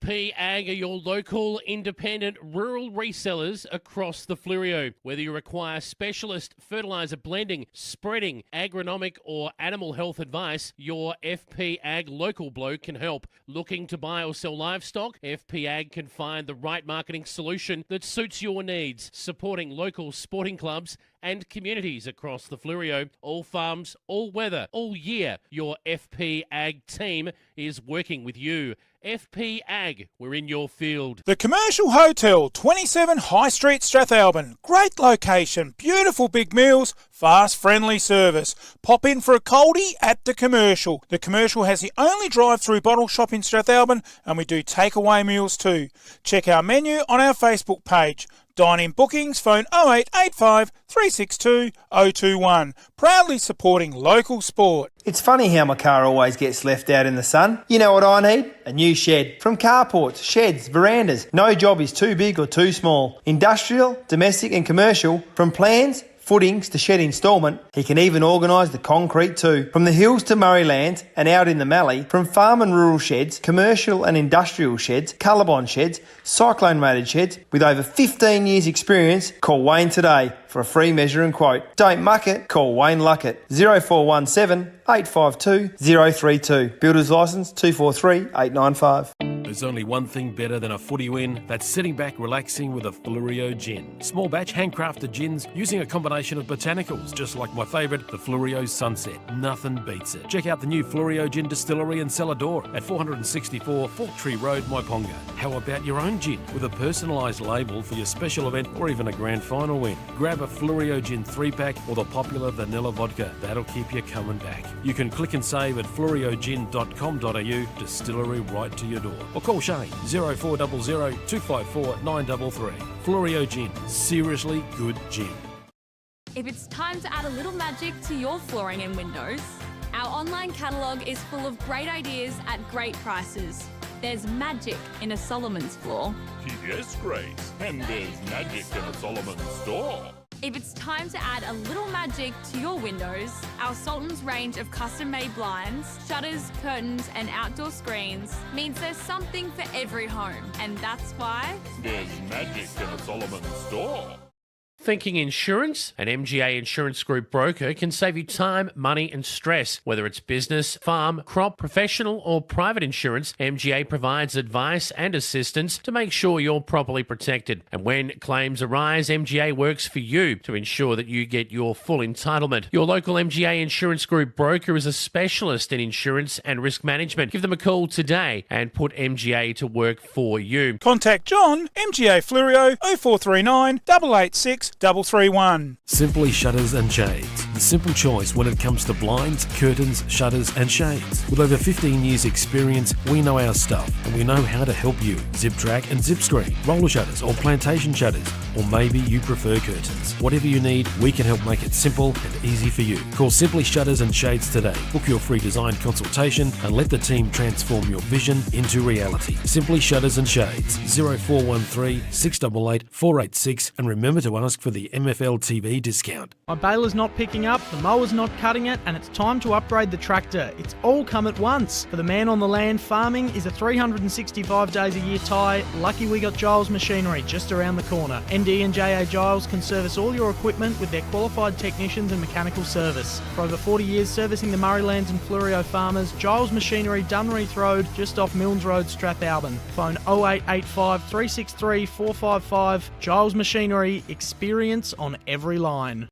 FP Ag are your local, independent, rural resellers across the Fleurieu. Whether you require specialist fertiliser blending, spreading, agronomic or animal health advice, your FP Ag local bloke can help. Looking to buy or sell livestock? FP Ag can find the right marketing solution that suits your needs, supporting local sporting clubs and communities across the Fleurieu. All farms, all weather, all year. Your FP Ag team is working with you. FP Ag, we're in your field. The Commercial Hotel, 27 High Street, Strathalbyn. Great location, beautiful big meals, fast, friendly service. Pop in for a coldie at the Commercial. The Commercial has the only drive-through bottle shop in Strathalbyn, and we do takeaway meals too. Check our menu on our Facebook page. Dine-in bookings, phone 0885 362 021. Proudly supporting local sport. It's funny how my car always gets left out in the sun. You know what I need? A new shed. From carports, sheds, verandas. No job is too big or too small. Industrial, domestic and commercial. From plans, footings to shed instalment, he can even organise the concrete too. From the hills to Murraylands and out in the Mallee, from farm and rural sheds, commercial and industrial sheds, Colorbond sheds, cyclone rated sheds, with over 15 years experience, call Wayne today for a free measure and quote. Don't muck it, call Wayne Luckett. 0417 852 032. Builder's licence 243 895. There's only one thing better than a footy win. That's sitting back relaxing with a Fleurieu gin. Small batch handcrafted gins using a combination of botanicals, just like my favourite, the Fleurieu Sunset. Nothing beats it. Check out the new Fleurieu Gin Distillery and Cellar Door at 464 Forktree Road, Myponga. How about your own gin with a personalised label for your special event or even a grand final win? Grab a Fleurieu Gin 3-pack or the popular vanilla vodka. That'll keep you coming back. You can click and save at fleuriogin.com.au, distillery right to your door. Or call Shane 0400 254 933. Fleurieu Gin, seriously good gin. If it's time to add a little magic to your flooring and windows, our online catalogue is full of great ideas at great prices. There's magic in a Solomon's floor. Yes, Grace, and there's magic in a Solomon's store. If it's time to add a little magic to your windows, our Sultan's range of custom-made blinds, shutters, curtains and outdoor screens means there's something for every home. And that's why there's magic in a Solomon's store. Thinking insurance? An MGA Insurance Group broker can save you time, money and stress. Whether it's business, farm, crop, professional or private insurance, MGA provides advice and assistance to make sure you're properly protected. And when claims arise, MGA works for you to ensure that you get your full entitlement. Your local MGA Insurance Group broker is a specialist in insurance and risk management. Give them a call today and put MGA to work for you. Contact John, MGA Fleurieu, 0439 886 331. Simply Shutters and Shades. The simple choice when it comes to blinds, curtains, shutters and shades. With over 15 years experience, we know our stuff and we know how to help you. Zip track and zip screen, roller shutters or plantation shutters, or maybe you prefer curtains. Whatever you need, we can help make it simple and easy for you. Call Simply Shutters and Shades today. Book your free design consultation and let the team transform your vision into reality. Simply Shutters and Shades, 0413 688 486, and remember to ask for the MFLTV discount. My baler's not picking up, the mower's not cutting it, and it's time to upgrade the tractor. It's all come at once. For the man on the land, farming is a 365 days a year tie. Lucky we got Giles Machinery just around the corner. ND and JA Giles can service all your equipment with their qualified technicians and mechanical service. For over 40 years servicing the Murraylands and Fleurieu farmers, Giles Machinery, Dunreath Road, just off Milnes Road, Strathalbyn. Phone 0885 363 455. Giles Machinery, experience on every line.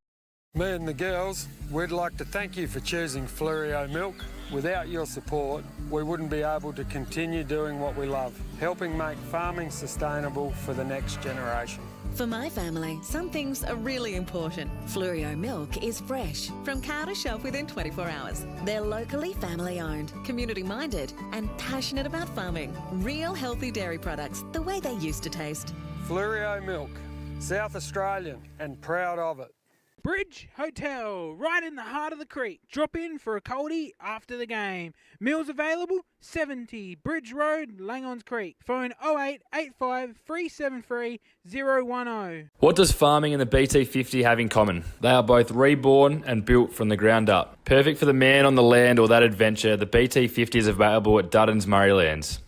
Me and the girls, we'd like to thank you for choosing Fleurieu Milk. Without your support, we wouldn't be able to continue doing what we love, helping make farming sustainable for the next generation. For my family, some things are really important. Fleurieu Milk is fresh, from car to shelf within 24 hours. They're locally family owned, community minded and passionate about farming. Real healthy dairy products, the way they used to taste. Fleurieu Milk, South Australian and proud of it. Bridge Hotel, right in the heart of the creek. Drop in for a coldie after the game. Meals available, 70 Bridge Road, Langons Creek. Phone 0885 373 010. What does farming and the BT50 have in common? They are both reborn and built from the ground up. Perfect for the man on the land or that adventure, the BT50 is available at Dutton's Murraylands.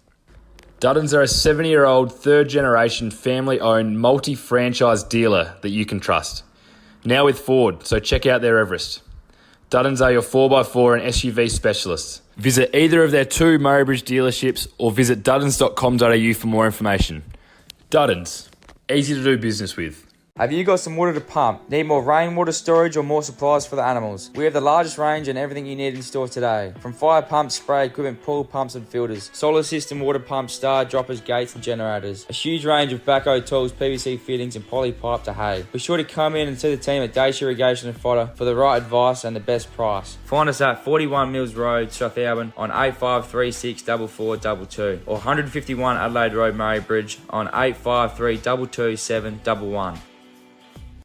Duddons are a 70-year-old, third-generation, family-owned, multi-franchise dealer that you can trust. Now with Ford, so check out their Everest. Duddons are your 4x4 and SUV specialists. Visit either of their 2 Murray Bridge dealerships or visit duddons.com.au for more information. Duddons, easy to do business with. Have you got some water to pump? Need more rainwater storage or more supplies for the animals? We have the largest range and everything you need in store today. From fire pumps, spray equipment, pool pumps and filters, solar system, water pumps, star droppers, gates and generators. A huge range of backhoe tools, PVC fittings and poly pipe to hay. Be sure to come in and see the team at Dacia Irrigation and Fodder for the right advice and the best price. Find us at 41 Mills Road, Strathalbyn on 8536 4422 or 151 Adelaide Road, Murray Bridge on 853 22711.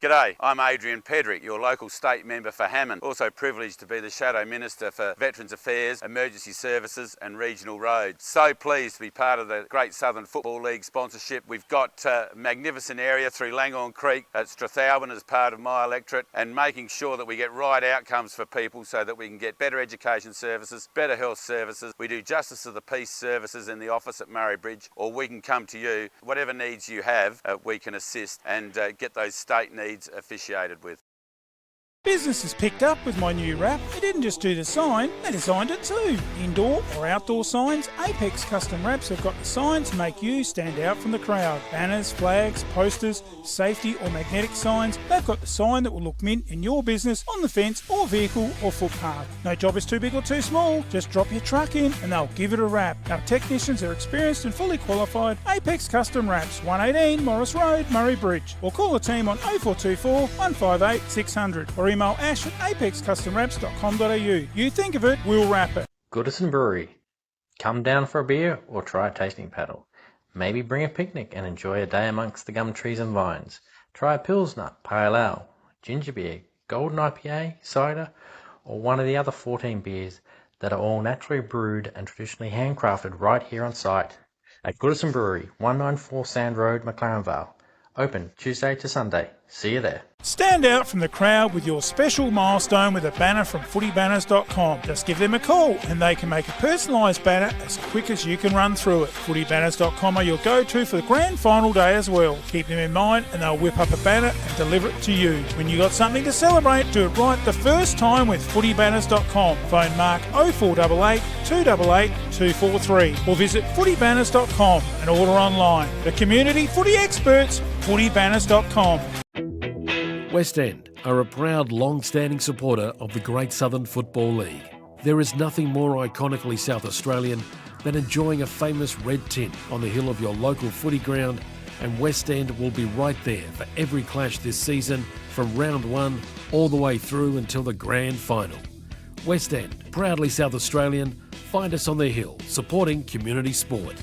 G'day, I'm Adrian Pedrick, your local state member for Hammond. Also privileged to be the Shadow Minister for Veterans Affairs, Emergency Services and Regional Roads. So pleased to be part of the Great Southern Football League sponsorship. We've got a magnificent area through Langhorne Creek at Strathalbyn as part of my electorate, and making sure that we get right outcomes for people so that we can get better education services, better health services. We do Justice of the Peace services in the office at Murray Bridge, or we can come to you. Whatever needs you have, we can assist and get those state needs officiated with. Business has picked up with my new wrap. They didn't just do the sign, they designed it too. Indoor or outdoor signs, Apex Custom Wraps have got the sign to make you stand out from the crowd. Banners, flags, posters, safety or magnetic signs, they've got the sign that will look mint in your business, on the fence or vehicle or footpath. No job is too big or too small, just drop your truck in and they'll give it a wrap. Our technicians are experienced and fully qualified. Apex Custom Wraps, 118 Morris Road, Murray Bridge. Or call the team on 0424 158 600 or email ash at apexcustomwraps.com.au. You think of it, we'll wrap it. Goodison Brewery. Come down for a beer or try a tasting paddle. Maybe bring a picnic and enjoy a day amongst the gum trees and vines. Try a Pilsner, Pale Ale, Ginger Beer, Golden IPA, cider, or one of the other 14 beers that are all naturally brewed and traditionally handcrafted right here on site at Goodison Brewery, 194 Sand Road, McLaren Vale. Open Tuesday to Sunday. See you there. Stand out from the crowd with your special milestone with a banner from footybanners.com. Just give them a call and they can make a personalised banner as quick as you can run through it. Footybanners.com are your go-to for the grand final day as well. Keep them in mind and they'll whip up a banner and deliver it to you. When you got something to celebrate, do it right the first time with footybanners.com. Phone Mark 0488 288 243 or visit footybanners.com and order online. The community footy experts, footybanners.com. West End are a proud, long-standing supporter of the Great Southern Football League. There is nothing more iconically South Australian than enjoying a famous red tint on the hill of your local footy ground, and West End will be right there for every clash this season, from round 1 all the way through until the grand final. West End, proudly South Australian, find us on the hill, supporting community sport.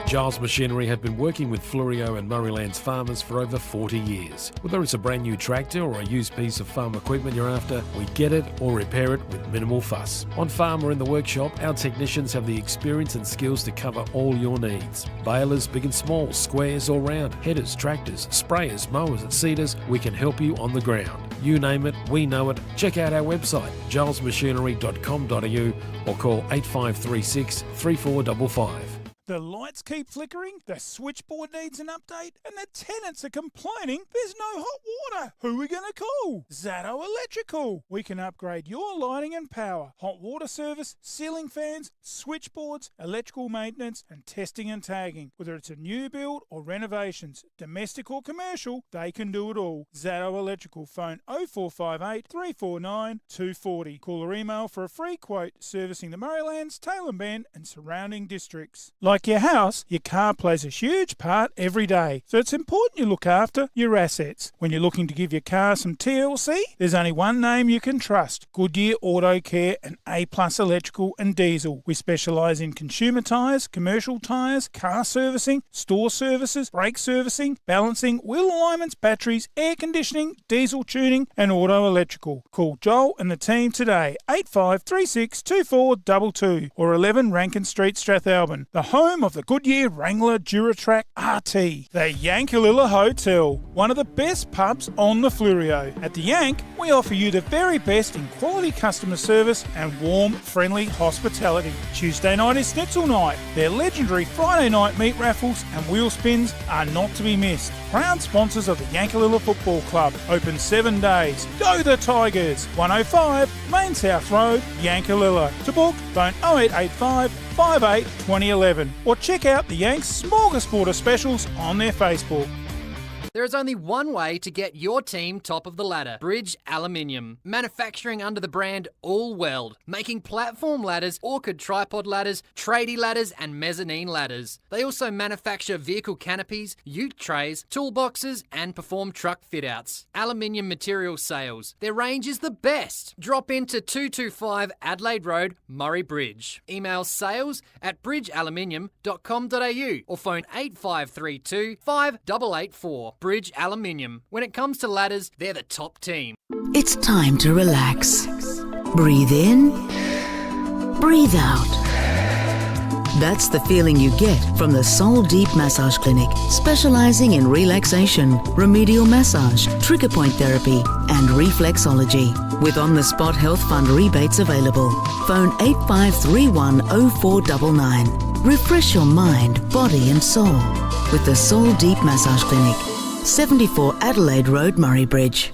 Giles Machinery have been working with Flurio and Murraylands farmers for over 40 years. Whether it's a brand new tractor or a used piece of farm equipment you're after, we get it or repair it with minimal fuss. On farm or in the workshop, our technicians have the experience and skills to cover all your needs. Balers, big and small, squares or round, headers, tractors, sprayers, mowers and seeders, we can help you on the ground. You name it, we know it. Check out our website, gilesmachinery.com.au or call 8536 3455. The lights keep flickering, the switchboard needs an update, and the tenants are complaining there's no hot water. Who are we going to call? Zato Electrical. We can upgrade your lighting and power, hot water service, ceiling fans, switchboards, electrical maintenance, and testing and tagging. Whether it's a new build or renovations, domestic or commercial, they can do it all. Zato Electrical. Phone 0458 349 240. Call or email for a free quote servicing the Murraylands, Tailem Bend, and surrounding districts. Like your house, your car plays a huge part every day, so it's important you look after your assets. When you're looking to give your car some TLC, there's only one name you can trust: Goodyear Auto Care and A+ Electrical and Diesel. We specialise in consumer tyres, commercial tyres, car servicing, store services, brake servicing, balancing, wheel alignments, batteries, air conditioning, diesel tuning and auto electrical. Call Joel and the team today, 8536 2422 or 11 Rankin Street, Strathalbyn. The home home of the Goodyear Wrangler Duratrack RT, the Yankalilla Hotel, one of the best pubs on the Flurio. At the Yank, we offer you the very best in quality customer service and warm, friendly hospitality. Tuesday night is Schnitzel night. Their legendary Friday night meat raffles and wheel spins are not to be missed. Proud sponsors of the Yankalilla Football Club. Open 7 days. Go the Tigers! 105 Main South Road, Yankalilla. To book, phone 0885 58 2011 or check out the Yanks Smorgasbord of specials on their Facebook. There is only one way to get your team top of the ladder. Bridge Aluminium. Manufacturing under the brand All Weld. Making platform ladders, orchid tripod ladders, tradie ladders and mezzanine ladders. They also manufacture vehicle canopies, ute trays, toolboxes and perform truck fit-outs. Aluminium material sales. Their range is the best. Drop into 225 Adelaide Road, Murray Bridge. Email sales@bridgealuminium.com.au or phone 8532 5884. Bridge Aluminium. When it comes to ladders, they're the top team. It's time to relax. Breathe in, breathe out. That's the feeling you get from the Soul Deep Massage Clinic, specialising in relaxation, remedial massage, trigger point therapy and reflexology. With on-the-spot health fund rebates available. Phone 8531 0499. Refresh your mind, body and soul with the Soul Deep Massage Clinic. 74 Adelaide Road, Murray Bridge.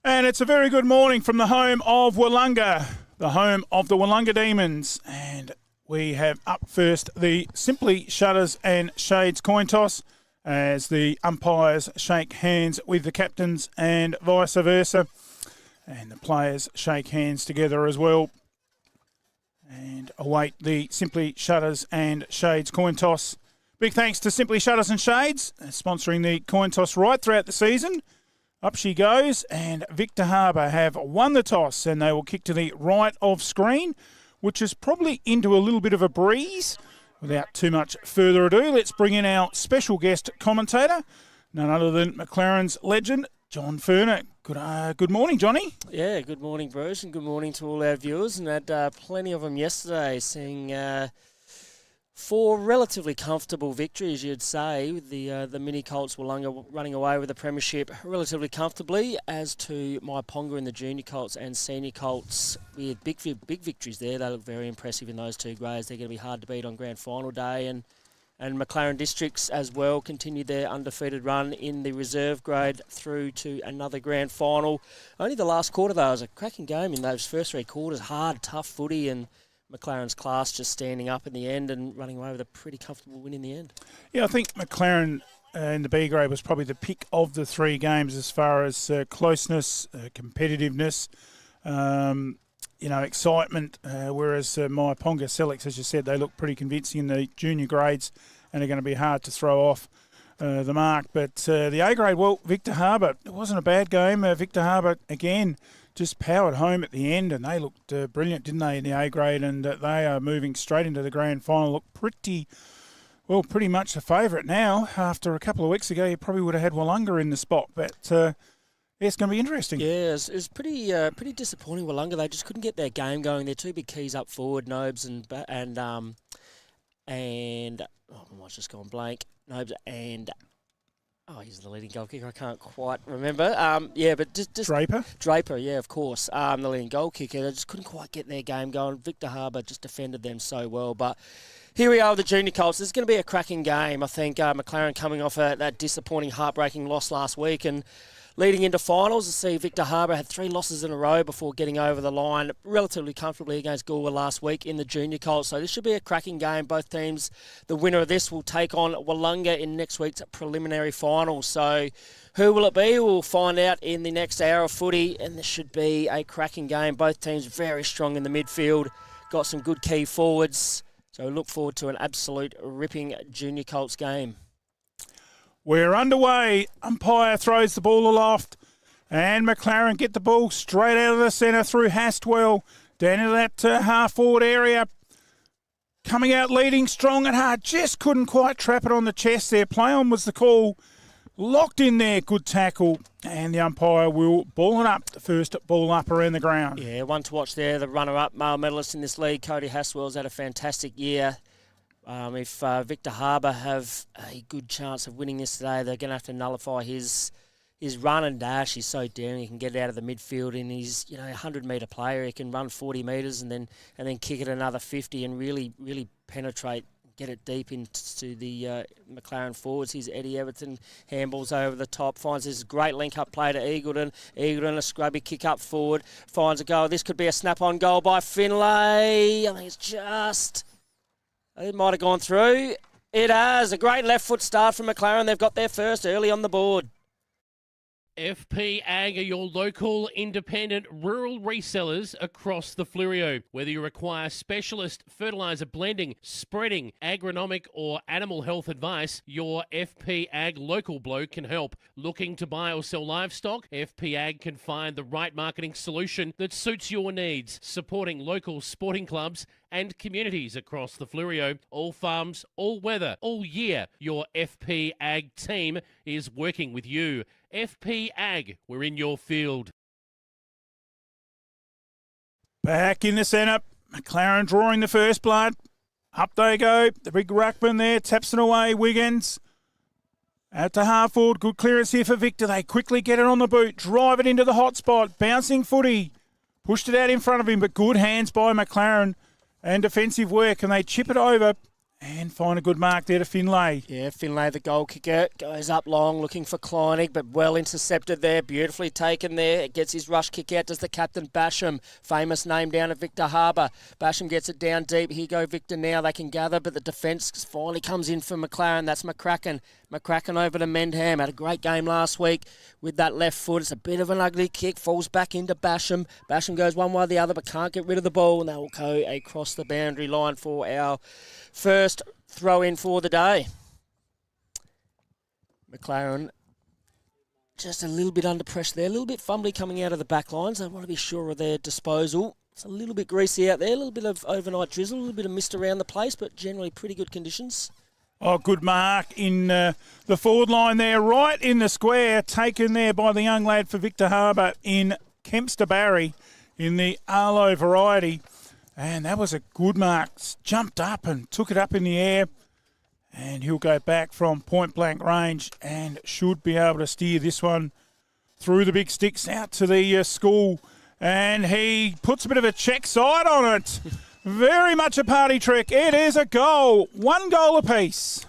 And it's a very good morning from the home of Willunga, the home of the Willunga Demons. And we have up first the Simply Shutters and Shades coin toss as the umpires shake hands with the captains and vice versa. And the players shake hands together as well. And await the Simply Shutters and Shades coin toss. Big thanks to Simply Shutters and Shades, sponsoring the coin toss right throughout the season. Up she goes, and Victor Harbour have won the toss, and they will kick to the right of screen, which is probably into a little bit of a breeze. Without too much further ado, let's bring in our special guest commentator, none other than McLaren's legend, John Furner. Good morning, Johnny. Yeah, good morning, Bruce, and good morning to all our viewers. And had plenty of them yesterday, seeing 4 relatively comfortable victories, you'd say, with the mini Colts Willunga running away with the Premiership relatively comfortably, as to my Ponga and the Junior Colts and Senior Colts with big victories there. They look very impressive in those 2 grades. They're going to be hard to beat on Grand Final day, and And McLaren Districts as well continued their undefeated run in the reserve grade through to another grand final. Only the last quarter, though, was a cracking game in those first 3 quarters. Hard, tough footy, and McLaren's class just standing up in the end and running away with a pretty comfortable win in the end. Yeah, I think McLaren in the B grade was probably the pick of the 3 games as far as closeness, competitiveness, excitement, whereas Ponga Selix, as you said, they look pretty convincing in the junior grades and are going to be hard to throw off the mark. But the A grade, well, Victor Harbor, it wasn't a bad game. Victor Harbor, again, just powered home at the end, and they looked brilliant, didn't they, in the A grade, and they are moving straight into the grand final. Look pretty much the favourite now. After a couple of weeks ago, you probably would have had Willunga in the spot, but it's going to be interesting. Yeah, it was pretty disappointing. Willunga, they just couldn't get their game going. They're 2 big keys up forward, Nobes and I might just gone blank. Nobes and he's the leading goal kicker. I can't quite remember. But just Draper, yeah, of course. The leading goal kicker. They just couldn't quite get their game going. Victor Harbor just defended them so well, but. Here we are with the Junior Colts. This is going to be a cracking game. I think McLaren coming off that disappointing, heartbreaking loss last week and leading into finals. To see Victor Harbor had 3 losses in a row before getting over the line relatively comfortably against Goolwa last week in the Junior Colts. So this should be a cracking game. Both teams, the winner of this will take on Willunga in next week's preliminary final. So who will it be? We'll find out in the next hour of footy, and this should be a cracking game. Both teams very strong in the midfield, got some good key forwards. So look forward to an absolute ripping Junior Colts game. We're underway. Umpire throws the ball aloft. And McLaren get the ball straight out of the centre through Hastwell. Down into that half-forward area. Coming out leading strong and hard. Just couldn't quite trap it on the chest there. Play on was the call. Locked in there. Good tackle. And the umpire will ball it up. The first ball up around the ground. Yeah, one to watch there. The runner-up male medalist in this league, Cody Haswell's had a fantastic year. If Victor Harbor have a good chance of winning this today, they're going to have to nullify his run and dash. He's so daring. He can get it out of the midfield, and he's a 100-metre player. He can run 40 metres and then kick it another 50 and really penetrate. Get it deep into the McLaren forwards. Here's Eddie Everton, handballs over the top, finds this great link-up play to Eagleton. Eagleton, a scrubby kick up forward, finds a goal. This could be a snap-on goal by Finlay. I think it might have gone through. It has. A great left foot start from McLaren. They've got their first early on the board. FP Ag are your local independent rural resellers across the Flurio. Whether you require specialist fertiliser blending, spreading, agronomic or animal health advice, your FP Ag local bloke can help. Looking to buy or sell livestock? FP Ag can find the right marketing solution that suits your needs, supporting local sporting clubs and communities across the Flurio. All farms, all weather, all year. Your FP Ag team is working with you. FP Ag, we're in your field. Back in the centre. McLaren drawing the first blood. Up they go. The big ruckman there taps it away. Wiggins out to half forward. Good clearance here for Victor. They quickly get it on the boot. Drive it into the hot spot. Bouncing footy. Pushed it out in front of him, but good hands by McLaren and defensive work. And they chip it over. And find a good mark there to Finlay. Yeah, Finlay, the goal kicker, goes up long looking for Kleinig, but well intercepted there, beautifully taken there. It gets his rush kick out, does the captain Basham, famous name down at Victor Harbor. Basham gets it down deep. Here go Victor now, they can gather, but the defence finally comes in for McLaren. That's McCracken. McCracken over to Mendham. Had a great game last week with that left foot. It's a bit of an ugly kick, falls back into Basham. Basham goes one way or the other, but can't get rid of the ball, and they will go across the boundary line for our first throw in for the day. McLaren just a little bit under pressure there, a little bit fumbly coming out of the back lines. They want to be sure of their disposal. It's a little bit greasy out there, a little bit of overnight drizzle, a little bit of mist around the place, but generally pretty good conditions. Oh, good mark in the forward line there, right in the square, taken there by the young lad for Victor Harbor in Kempster Barry in the Arlo variety. And that was a good mark. Jumped up and took it up in the air. And he'll go back from point-blank range and should be able to steer this one through the big sticks out to the school. And he puts a bit of a check side on it. Very much a party trick. It is a goal. 1 goal apiece.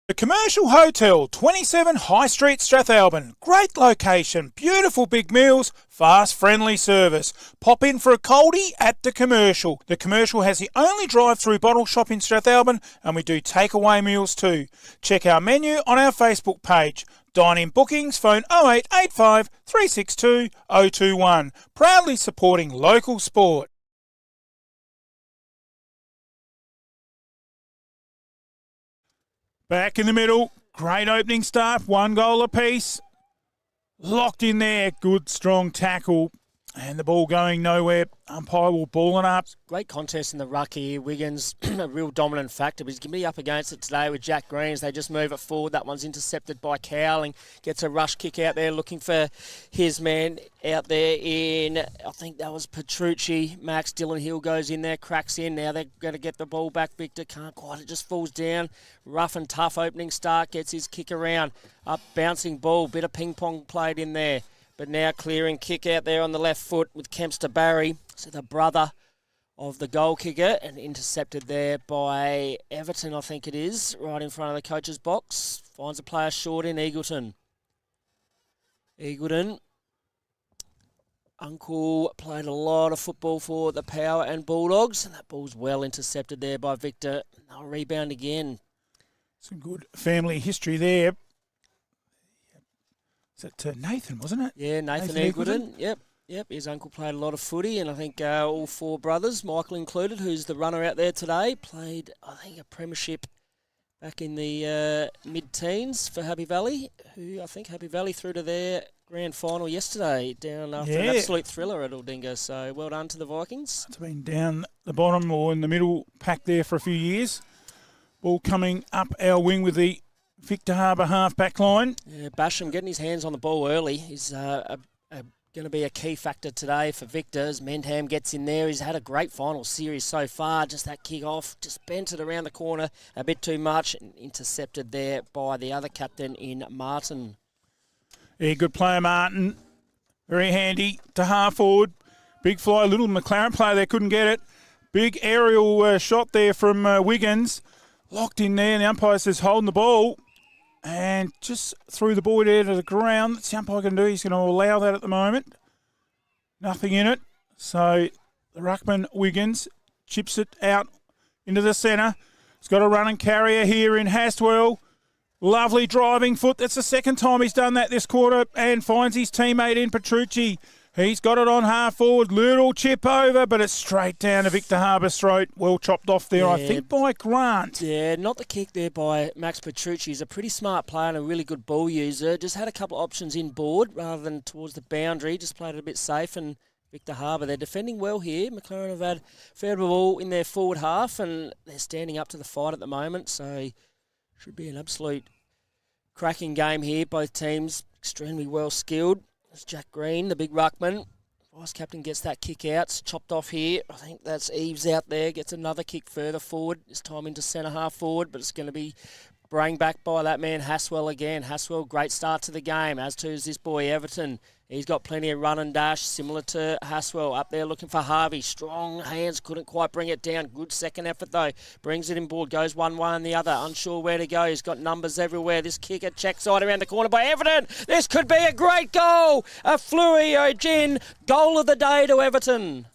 The Commercial Hotel, 27 High Street, Strathalbyn. Great location, beautiful big meals, fast, friendly service. Pop in for a coldie at The Commercial. The Commercial has the only drive-through bottle shop in Strathalbyn, and we do takeaway meals too. Check our menu on our Facebook page. Dine-in bookings, phone 0885 362 021. Proudly supporting local sport. Back in the middle, great opening start, 1 goal apiece. Locked in there, good strong tackle, and the ball going nowhere. Umpire will ball it up. Great contest in the ruck here. Wiggins, a real dominant factor, but he's going to be up against it today with Jack Green as they just move it forward. That one's intercepted by Cowling. Gets a rush kick out there looking for his man out there in, I think that was Petrucci. Max Dylan Hill goes in there, cracks in. Now they're going to get the ball back. Victor can't quite. It just falls down. Rough and tough opening start. Gets his kick around. Up, bouncing ball. Bit of ping pong played in there. But now clearing kick out there on the left foot with Kempster Barry. So the brother of the goal kicker, and intercepted there by Everton, I think it is, right in front of the coach's box. Finds a player short in Eagleton. Uncle played a lot of football for the Power and Bulldogs, and that ball's well intercepted there by Victor. They'll rebound again. Some good family history there. Is it Nathan, wasn't it? Yeah, Nathan Eagleton. Yep. His uncle played a lot of footy, and I think all 4 brothers, Michael included, who's the runner out there today, played, I think, a premiership back in the mid-teens for Happy Valley, who I think Happy Valley through to their grand final yesterday down after an absolute thriller at Aldinga. So well done to the Vikings. It's been down the bottom or in the middle pack there for a few years. Ball coming up our wing with the Victor Harbour half-back line. Yeah, Basham getting his hands on the ball early is going to be a key factor today for Victor as Mendham gets in there. He's had a great final series so far. Just that kick off, just bent it around the corner a bit too much and intercepted there by the other captain in Martin. Yeah, good player, Martin. Very handy to half forward. Big fly, little McLaren player there, couldn't get it. Big aerial shot there from Wiggins. Locked in there, and the umpire says holding the ball. And just threw the ball there to the ground. That's the umpire can do. He's going to allow that at the moment. Nothing in it. So the ruckman, Wiggins, chips it out into the centre. He's got a running carrier here in Hastwell. Lovely driving foot. That's the second time he's done that this quarter, and finds his teammate in Petrucci. He's got it on half forward. Little chip over, but it's straight down to Victor Harbour's throat. Well chopped off there, I think, by Grant. Yeah, not the kick there by Max Petrucci. He's a pretty smart player and a really good ball user. Just had a couple of options in board rather than towards the boundary. Just played it a bit safe, and Victor Harbour, they're defending well here. McLaren have had a fair bit of ball in their forward half, and they're standing up to the fight at the moment. So should be an absolute cracking game here. Both teams extremely well skilled. There's Jack Green, the big ruckman. Vice captain gets that kick out. It's chopped off here. I think that's Eves out there. Gets another kick further forward. This time into centre half forward, but it's going to be bring back by that man Haswell again. Haswell, great start to the game, as to is this boy Everton. He's got plenty of run and dash, similar to Haswell. Up there looking for Harvey. Strong hands, couldn't quite bring it down. Good second effort, though. Brings it in board, goes one way and the other. Unsure where to go. He's got numbers everywhere. This kick at check side around the corner by Everton. This could be a great goal. A Flurio Gin. Goal of the day to Everton.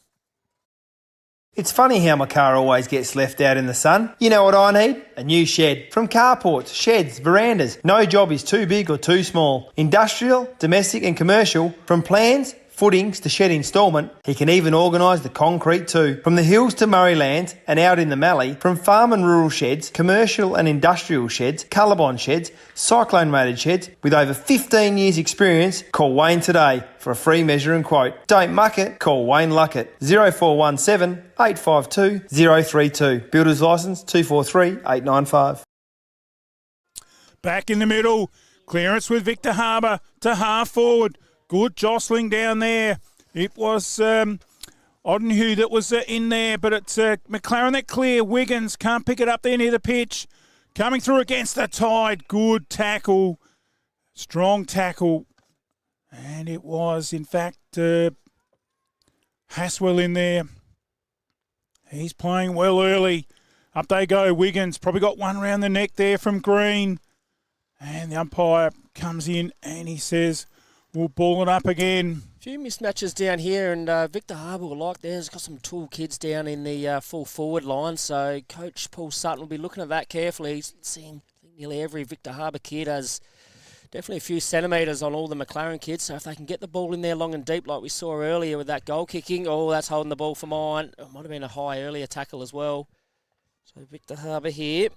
It's funny how my car always gets left out in the sun. You know what I need? A new shed. From carports, sheds, verandas. No job is too big or too small. Industrial, domestic and commercial. From plans, footings to shed instalment, he can even organise the concrete too. From the hills to Murrayland and out in the Mallee, from farm and rural sheds, commercial and industrial sheds, Colorbond sheds, cyclone rated sheds, with over 15 years experience, call Wayne today for a free measure and quote. Don't muck it, call Wayne Luckett. 0417 852 032. Builder's licence 243 895. Back in the middle, clearance with Victor Harbour to half forward. Good jostling down there. It was Odenhue that was in there, but it's McLaren that clear. Wiggins can't pick it up there near the pitch. Coming through against the tide. Good tackle. Strong tackle. And it was, in fact, Haswell in there. He's playing well early. Up they go, Wiggins. Probably got one round the neck there from Green. And the umpire comes in and he says, we'll ball it up again. A few mismatches down here, and Victor Harbour will like theirs. Got some tall kids down in the full forward line, so Coach Paul Sutton will be looking at that carefully. He's seen nearly every Victor Harbour kid has definitely a few centimetres on all the McLaren kids, so if they can get the ball in there long and deep like we saw earlier with that goal kicking, that's holding the ball for mine. It might have been a high earlier tackle as well. So Victor Harbour here,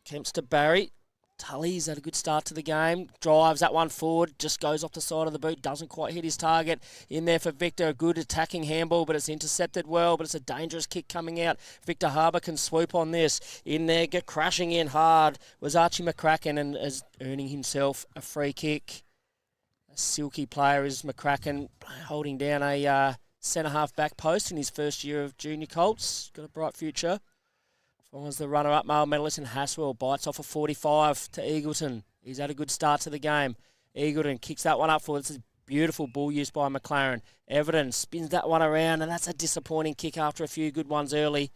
Kemps to Barry. Tully's had a good start to the game. Drives that one forward, just goes off the side of the boot, doesn't quite hit his target. In there for Victor, a good attacking handball, but it's intercepted well, but it's a dangerous kick coming out. Victor Harbour can swoop on this. In there, get crashing in hard was Archie McCracken, and is earning himself a free kick. A silky player is McCracken, holding down a centre-half back post in his first year of junior Colts. Got a bright future. Finds the runner-up male medalist in Haswell. Bites off a 45 to Eagleton. He's had a good start to the game. Eagleton kicks that one up for this beautiful ball use by McLaren. Everton spins that one around, and that's a disappointing kick after a few good ones early.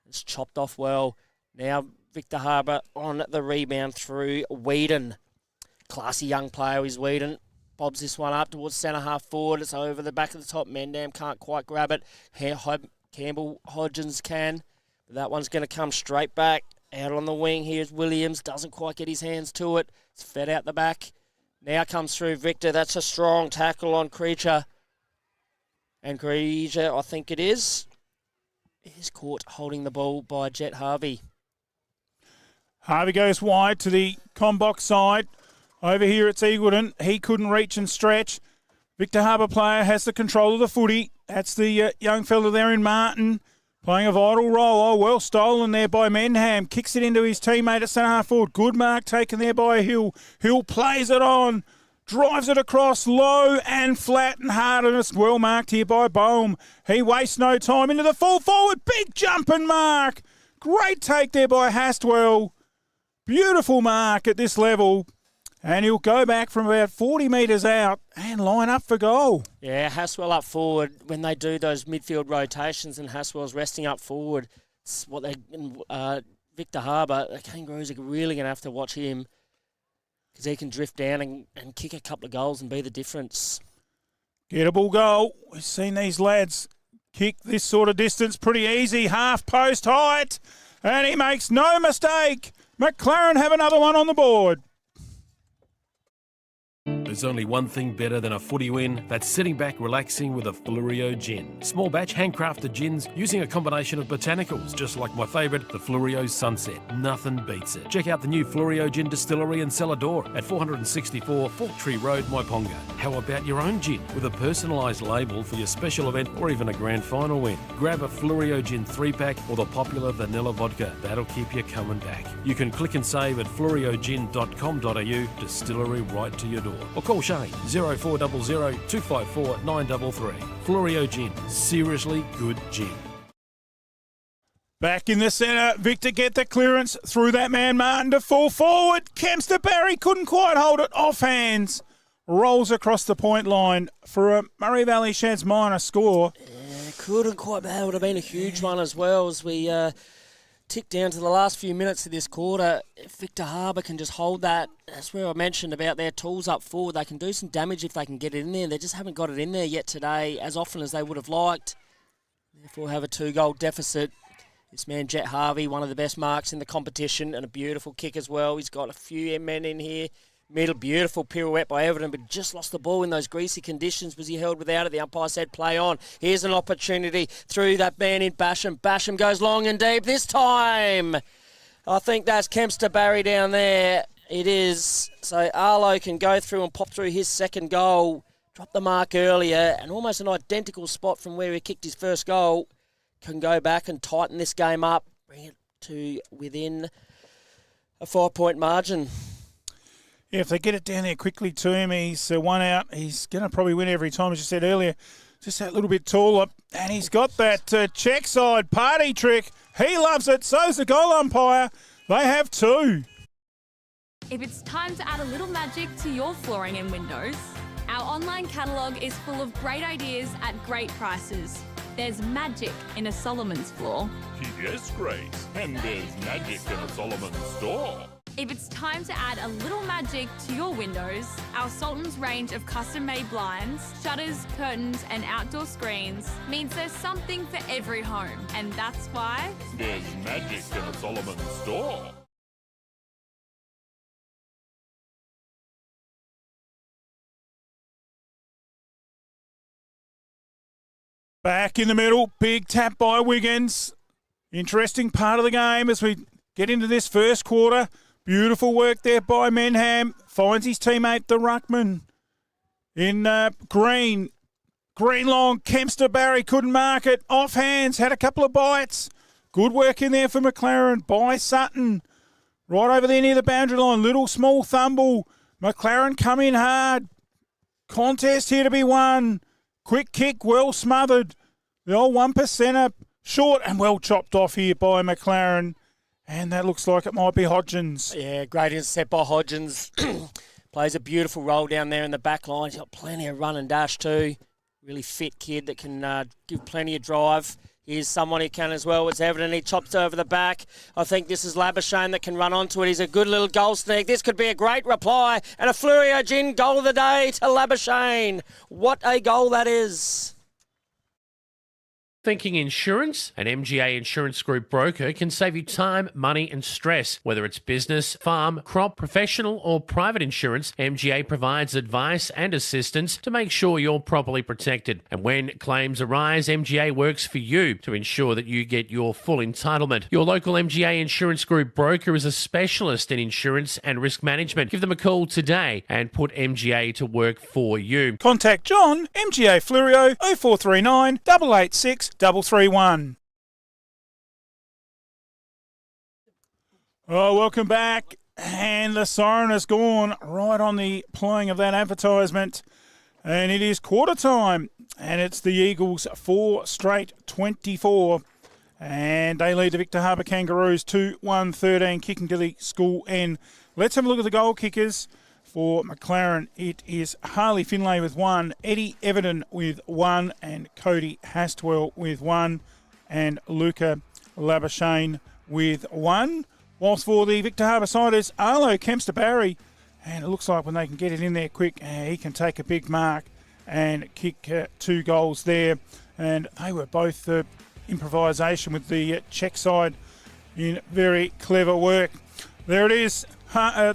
It's chopped off well. Now Victor Harbour on the rebound through Whedon. Classy young player is Whedon. Bobs this one up towards centre-half forward. It's over the back of the top. Mendam can't quite grab it. Campbell Hodgins can. That one's going to come straight back. Out on the wing, here's Williams. Doesn't quite get his hands to it. It's fed out the back. Now comes through Victor. That's a strong tackle on Creature. And Creature, I think it is caught holding the ball by Jet Harvey. Harvey goes wide to the Combox side. Over here it's Eagleton. He couldn't reach and stretch. Victor Harbour player has the control of the footy. That's the young fella there in Martin. Playing a vital role. Oh, well stolen there by Menham. Kicks it into his teammate at centre-half forward. Good mark taken there by Hill. Hill plays it on. Drives it across low and flat and hard, and it's well marked here by Boehm. He wastes no time into the full forward. Big jump and mark. Great take there by Hastwell. Beautiful mark at this level. And he'll go back from about 40 metres out and line up for goal. Yeah, Haswell up forward. When they do those midfield rotations and Haswell's resting up forward, it's what they Victor Harbour, the Kangaroos are really going to have to watch him because he can drift down and kick a couple of goals and be the difference. Gettable goal. We've seen these lads kick this sort of distance pretty easy. Half post height. And he makes no mistake. McLaren have another one on the board. There's only one thing better than a footy win. That's sitting back, relaxing with a Fluorio gin. Small batch, handcrafted gins using a combination of botanicals, just like my favourite, the Fluorio Sunset. Nothing beats it. Check out the new Fluorio Gin Distillery and Cellar Door at 464 Fork Tree Road, Myponga. How about your own gin with a personalised label for your special event or even a grand final win? Grab a Fluorio Gin 3-pack or the popular vanilla vodka. That'll keep you coming back. You can click and save at fluoriogin.com.au, distillery right to your door. Or call Shane 0400 254 933. Fluorio Gin, seriously good gin. Back in the centre, Victor get the clearance through that man Martin to full forward. Kemps to Barry, couldn't quite hold it, off hands. Rolls across the point line for a Murray Valley Sheds minor score. Yeah, couldn't quite, that would have been a huge one as well as we tick down to the last few minutes of this quarter. If Victor Harbour can just hold that, that's where I mentioned about their tools up forward. They can do some damage if they can get it in there. They just haven't got it in there yet today as often as they would have liked. Therefore have a 2-goal deficit. This man Jet Harvey, one of the best marks in the competition, and a beautiful kick as well. He's got a few men in here. Middle, beautiful pirouette by Everton, but just lost the ball in those greasy conditions. Was he held without it? The umpire said play on. Here's an opportunity through that man in Basham. Basham goes long and deep this time. I think that's Kemps to Barry down there. It is. So Arlo can go through and pop through his second goal. Dropped the mark earlier, and almost an identical spot from where he kicked his first goal. Can go back and tighten this game up, bring it to within a 5-point margin. Yeah, if they get it down there quickly to him, he's one out. He's going to probably win every time, as you said earlier. Just that little bit taller. And he's got that check side party trick. He loves it. So's the goal umpire. They have 2. If it's time to add a little magic to your flooring and windows, our online catalogue is full of great ideas at great prices. There's magic in a Solomon's floor. Yes, Grace. And there's magic in a Solomon store. If it's time to add a little magic to your windows, our Sultan's range of custom-made blinds, shutters, curtains and outdoor screens means there's something for every home. And that's why There's magic in a Solomon store. Back in the middle, big tap by Wiggins. Interesting part of the game as we get into this first quarter. Beautiful work there by Menham. Finds his teammate, the ruckman. In green. Green long. Kempster Barry couldn't mark it. Off hands. Had a couple of bites. Good work in there for McLaren by Sutton. Right over there near the boundary line. Little small thumble. McLaren come in hard. Contest here to be won. Quick kick, well smothered. The old 1%er short and well chopped off here by McLaren. And that looks like it might be Hodgins. Yeah, great intercept by Hodgins. Plays a beautiful roll down there in the back line. He's got plenty of run and dash too. Really fit kid that can give plenty of drive. Here's someone who can as well. It's evident he chops over the back. I think this is Labuschagne that can run onto it. He's a good little goal sneak. This could be a great reply. And a Flurio Gin goal of the day to Labuschagne. What a goal that is. Thinking insurance? An MGA Insurance Group broker can save you time, money and stress. Whether it's business, farm, crop, professional or private insurance, MGA provides advice and assistance to make sure you're properly protected. And when claims arise, MGA works for you to ensure that you get your full entitlement. Your local MGA Insurance Group broker is a specialist in insurance and risk management. Give them a call today and put MGA to work for you. Contact John, MGA Flurio, 0439 886 331. Oh, welcome back. And the siren has gone right on the playing of that advertisement. And it is quarter time. And it's the Eagles 4 straight 24. And they lead the Victor Harbour Kangaroos 2-1-13, kicking to the school end. Let's have a look at the goal kickers. For McLaren, it is Harley Finlay with 1, Eddie Everton with 1, and Cody Hastwell with 1, and Luca Labuschagne with 1. Whilst for the Victor Harbour side is Arlo Kempster Barry, and it looks like when they can get it in there quick, he can take a big mark and kick 2 goals there. And they were both improvisation with the Czech side in very clever work. There it is,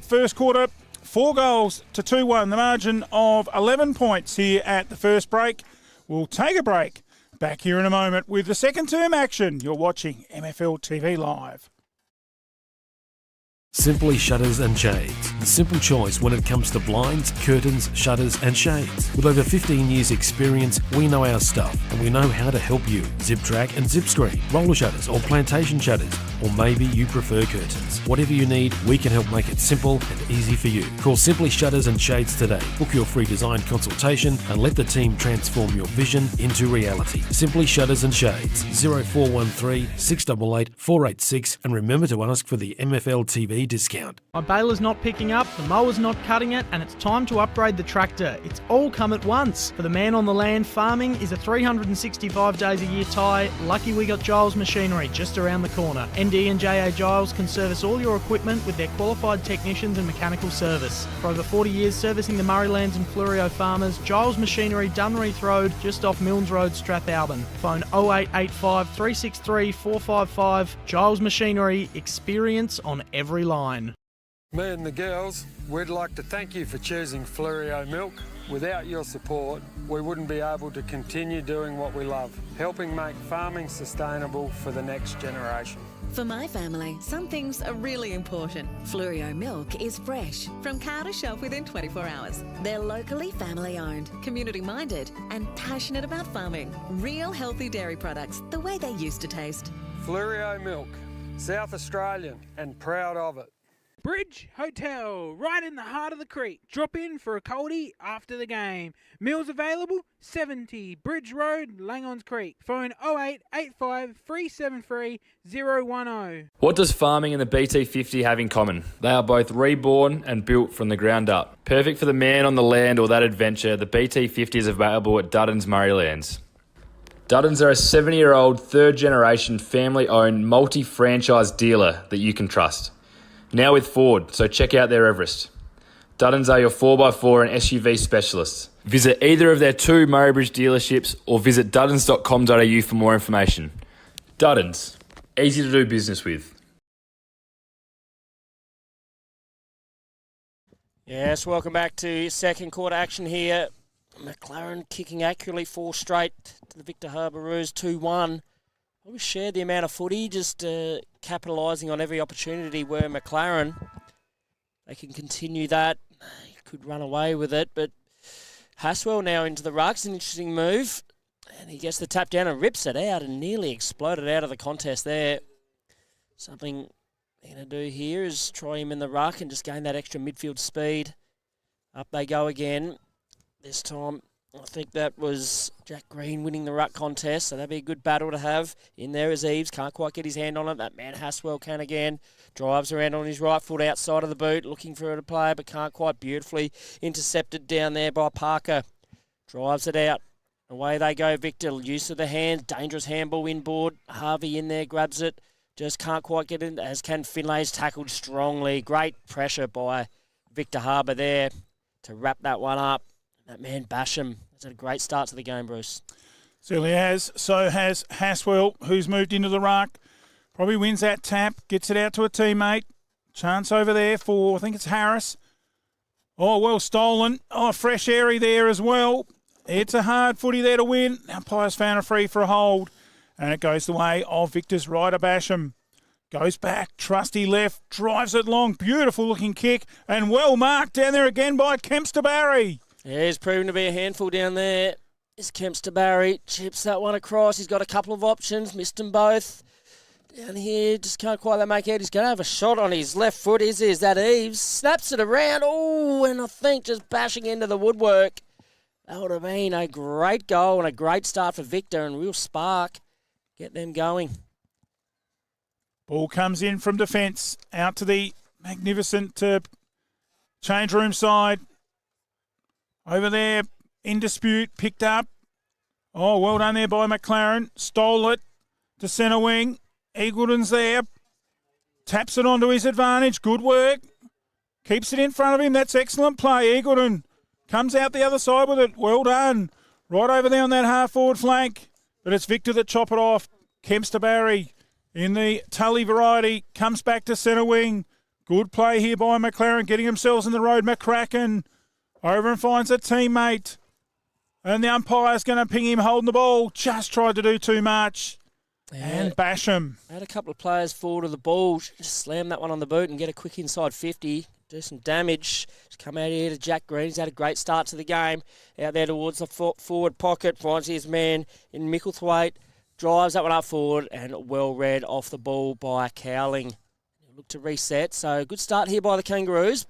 first quarter. 4 goals to 2-1, the margin of 11 points here at the first break. We'll take a break. Back here in a moment with the second term action. You're watching MFLTV Live. Simply Shutters and Shades. The simple choice when it comes to blinds, curtains, shutters and shades. With over 15 years experience, we know our stuff and we know how to help you. Zip track and zip screen, roller shutters or plantation shutters, or maybe you prefer curtains. Whatever you need, we can help make it simple and easy for you. Call Simply Shutters and Shades today. Book your free design consultation and let the team transform your vision into reality. Simply Shutters and Shades, 0413 688 486, and remember to ask for the MFLTV discount. My baler's not picking up, the mower's not cutting it, and it's time to upgrade the tractor. It's all come at once. For the man on the land, farming is a 365 days a year tie. Lucky we got Giles Machinery just around the corner. ND and JA Giles can service all your equipment with their qualified technicians and mechanical service. For over 40 years servicing the Murraylands and Flurio farmers, Giles Machinery, Dunreath Road, just off Milnes Road, Strathalbyn. Phone 0885 363 455. Giles Machinery, experience on every line. Me and the girls, we'd like to thank you for choosing Flurio Milk. Without your support, we wouldn't be able to continue doing what we love, helping make farming sustainable for the next generation. For my family, some things are really important. Flurio Milk is fresh, from cow to shelf within 24 hours. They're locally family owned, community minded, and passionate about farming. Real healthy dairy products, the way they used to taste. Flurio Milk, South Australian and proud of it. Bridge Hotel, right in the heart of the creek. Drop in for a coldie after the game. Meals available, 70 Bridge Road, Langons Creek. Phone 0885 373 010. What does farming and the BT50 have in common? They are both reborn and built from the ground up. Perfect for the man on the land or that adventure, the BT50 is available at Dutton's Murraylands. Duddons are a 70-year-old, third-generation, family-owned, multi-franchise dealer that you can trust. Now with Ford, so check out their Everest. Duddons are your 4x4 and SUV specialists. Visit either of their 2 Murraybridge dealerships or visit duddons.com.au for more information. Duddons, easy to do business with. Yes, welcome back to second quarter action here. McLaren kicking accurately 4 straight to the Victor Harbour Roos 2-1. We shared the amount of footy, just capitalising on every opportunity where McLaren, they can continue that. He could run away with it, but Haswell now into the rucks, an interesting move. And he gets the tap down and rips it out and nearly exploded out of the contest there. Something they're going to do here is try him in the ruck and just gain that extra midfield speed. Up they go again. This time, I think that was Jack Green winning the ruck contest, so that'd be a good battle to have. In there is Eves, can't quite get his hand on it. That man Haswell can again. Drives around on his right foot outside of the boot, looking for it to play, but can't quite. Beautifully intercepted down there by Parker. Drives it out. Away they go, Victor. Use of the hands, dangerous handball inboard. Harvey in there, grabs it. Just can't quite get in, as can Finlay's tackled strongly. Great pressure by Victor Harbour there to wrap that one up. That man Basham has had a great start to the game, Bruce. Certainly has. So has Haswell, who's moved into the ruck. Probably wins that tap, gets it out to a teammate. Chance over there for, I think it's Harris. Oh, well stolen. Oh, fresh airy there as well. It's a hard footy there to win. Umpire's found a free for a hold. And it goes the way of Victor's rider Basham. Goes back, trusty left, drives it long. Beautiful looking kick. And well marked down there again by Kempster Barry. Yeah, he's proven to be a handful down there. Is Kempster Barry. Chips that one across. He's got a couple of options. Missed them both. Down here, just can't quite make out. He's going to have a shot on his left foot. Is that Eves? Snaps it around. Oh, and I think just bashing into the woodwork. That would have been a great goal and a great start for Victor and real spark. Get them going. Ball comes in from defence. Out to the magnificent change room side. Over there, in dispute, picked up. Oh, well done there by McLaren. Stole it to centre wing. Eagleton's there. Taps it onto his advantage. Good work. Keeps it in front of him. That's excellent play. Eagleton comes out the other side with it. Well done. Right over there on that half-forward flank. But it's Victor that chop it off. Kempster Barry in the Tully variety. Comes back to centre wing. Good play here by McLaren. Getting themselves in the road. McCracken over and finds a teammate. And the umpire's going to ping him holding the ball. Just tried to do too much. Yeah. And Basham. Had a couple of players forward of the ball. Just slam that one on the boot and get a quick inside 50. Do some damage. Just come out here to Jack Green. He's had a great start to the game. Out there towards the forward pocket. Finds his man in Micklethwaite. Drives that one up forward and well read off the ball by Cowling. Look to reset. So good start here by the Kangaroos.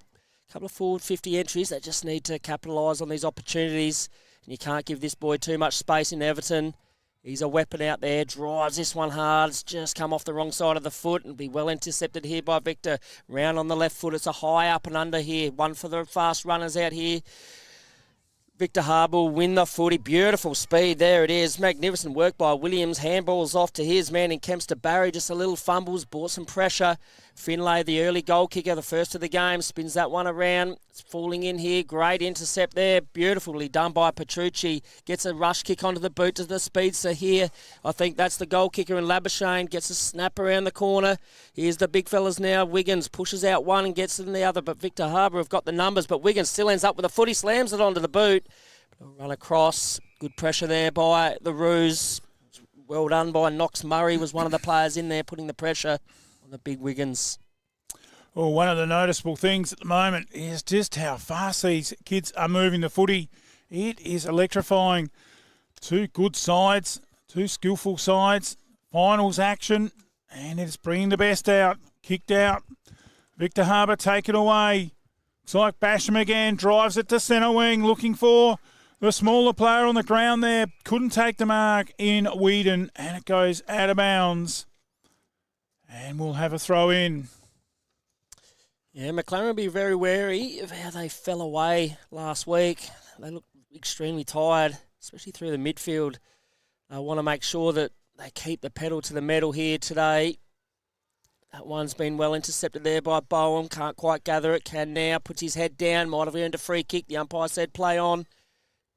A couple of forward 50 entries. They just need to capitalise on these opportunities. And you can't give this boy too much space in Everton. He's a weapon out there. Drives this one hard. It's just come off the wrong side of the foot and be well intercepted here by Victor. Round on the left foot. It's a high up and under here. One for the fast runners out here. Victor Harbour will win the footy. Beautiful speed. There it is. Magnificent work by Williams. Handballs off to his man in Kempster Barry. Just a little fumbles. Brought some pressure. Finlay, the early goal kicker, the first of the game. Spins that one around. It's falling in here. Great intercept there. Beautifully done by Petrucci. Gets a rush kick onto the boot to the speedster here. I think that's the goal kicker in Labuschagne. Gets a snap around the corner. Here's the big fellas now. Wiggins pushes out one and gets it in the other. But Victor Harbour have got the numbers. But Wiggins still ends up with a footy. Slams it onto the boot. Run across. Good pressure there by the Roos. Well done by Knox Murray. Was one of the players in there putting the pressure on the big Wiggins. Well, one of the noticeable things at the moment is just how fast these kids are moving the footy. It is electrifying. Two good sides, two skillful sides. Finals action, and it's bringing the best out. Kicked out. Victor Harbour taken away. Looks like Basham again. Drives it to centre wing, looking for the smaller player on the ground there. Couldn't take the mark in Whedon, and it goes out of bounds. And we'll have a throw in. Yeah, McLaren will be very wary of how they fell away last week. They looked extremely tired, especially through the midfield. I want to make sure that they keep the pedal to the metal here today. That one's been well intercepted there by Bowen. Can't quite gather it. Can now. Puts his head down. Might have earned a free kick. The umpire said play on.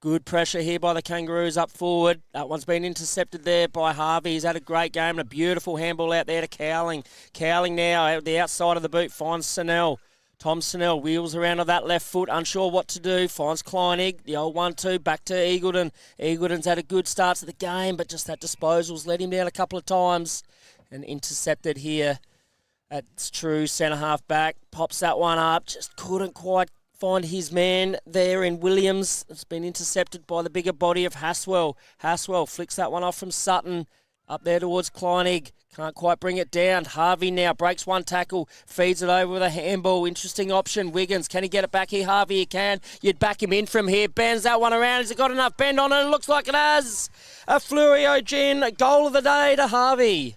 Good pressure here by the Kangaroos up forward. That one's been intercepted there by Harvey. He's had a great game and a beautiful handball out there to Cowling. Cowling now at the outside of the boot finds Snell. Tom Snell wheels around on that left foot, unsure what to do. Finds Kleinig, the old 1-2, back to Eagleton. Eagleton's had a good start to the game, but just that disposal's let him down a couple of times. And intercepted here. That's true, centre-half back. Pops that one up, just couldn't quite find his man there in Williams. It's been intercepted by the bigger body of Haswell. Haswell flicks that one off from Sutton. Up there towards Kleinig. Can't quite bring it down. Harvey now breaks one tackle. Feeds it over with a handball. Interesting option. Wiggins. Can he get it back here? Harvey, he can. You'd back him in from here. Bends that one around. Has he got enough bend on it? It looks like it has. A Flurio Gin. Goal of the day to Harvey.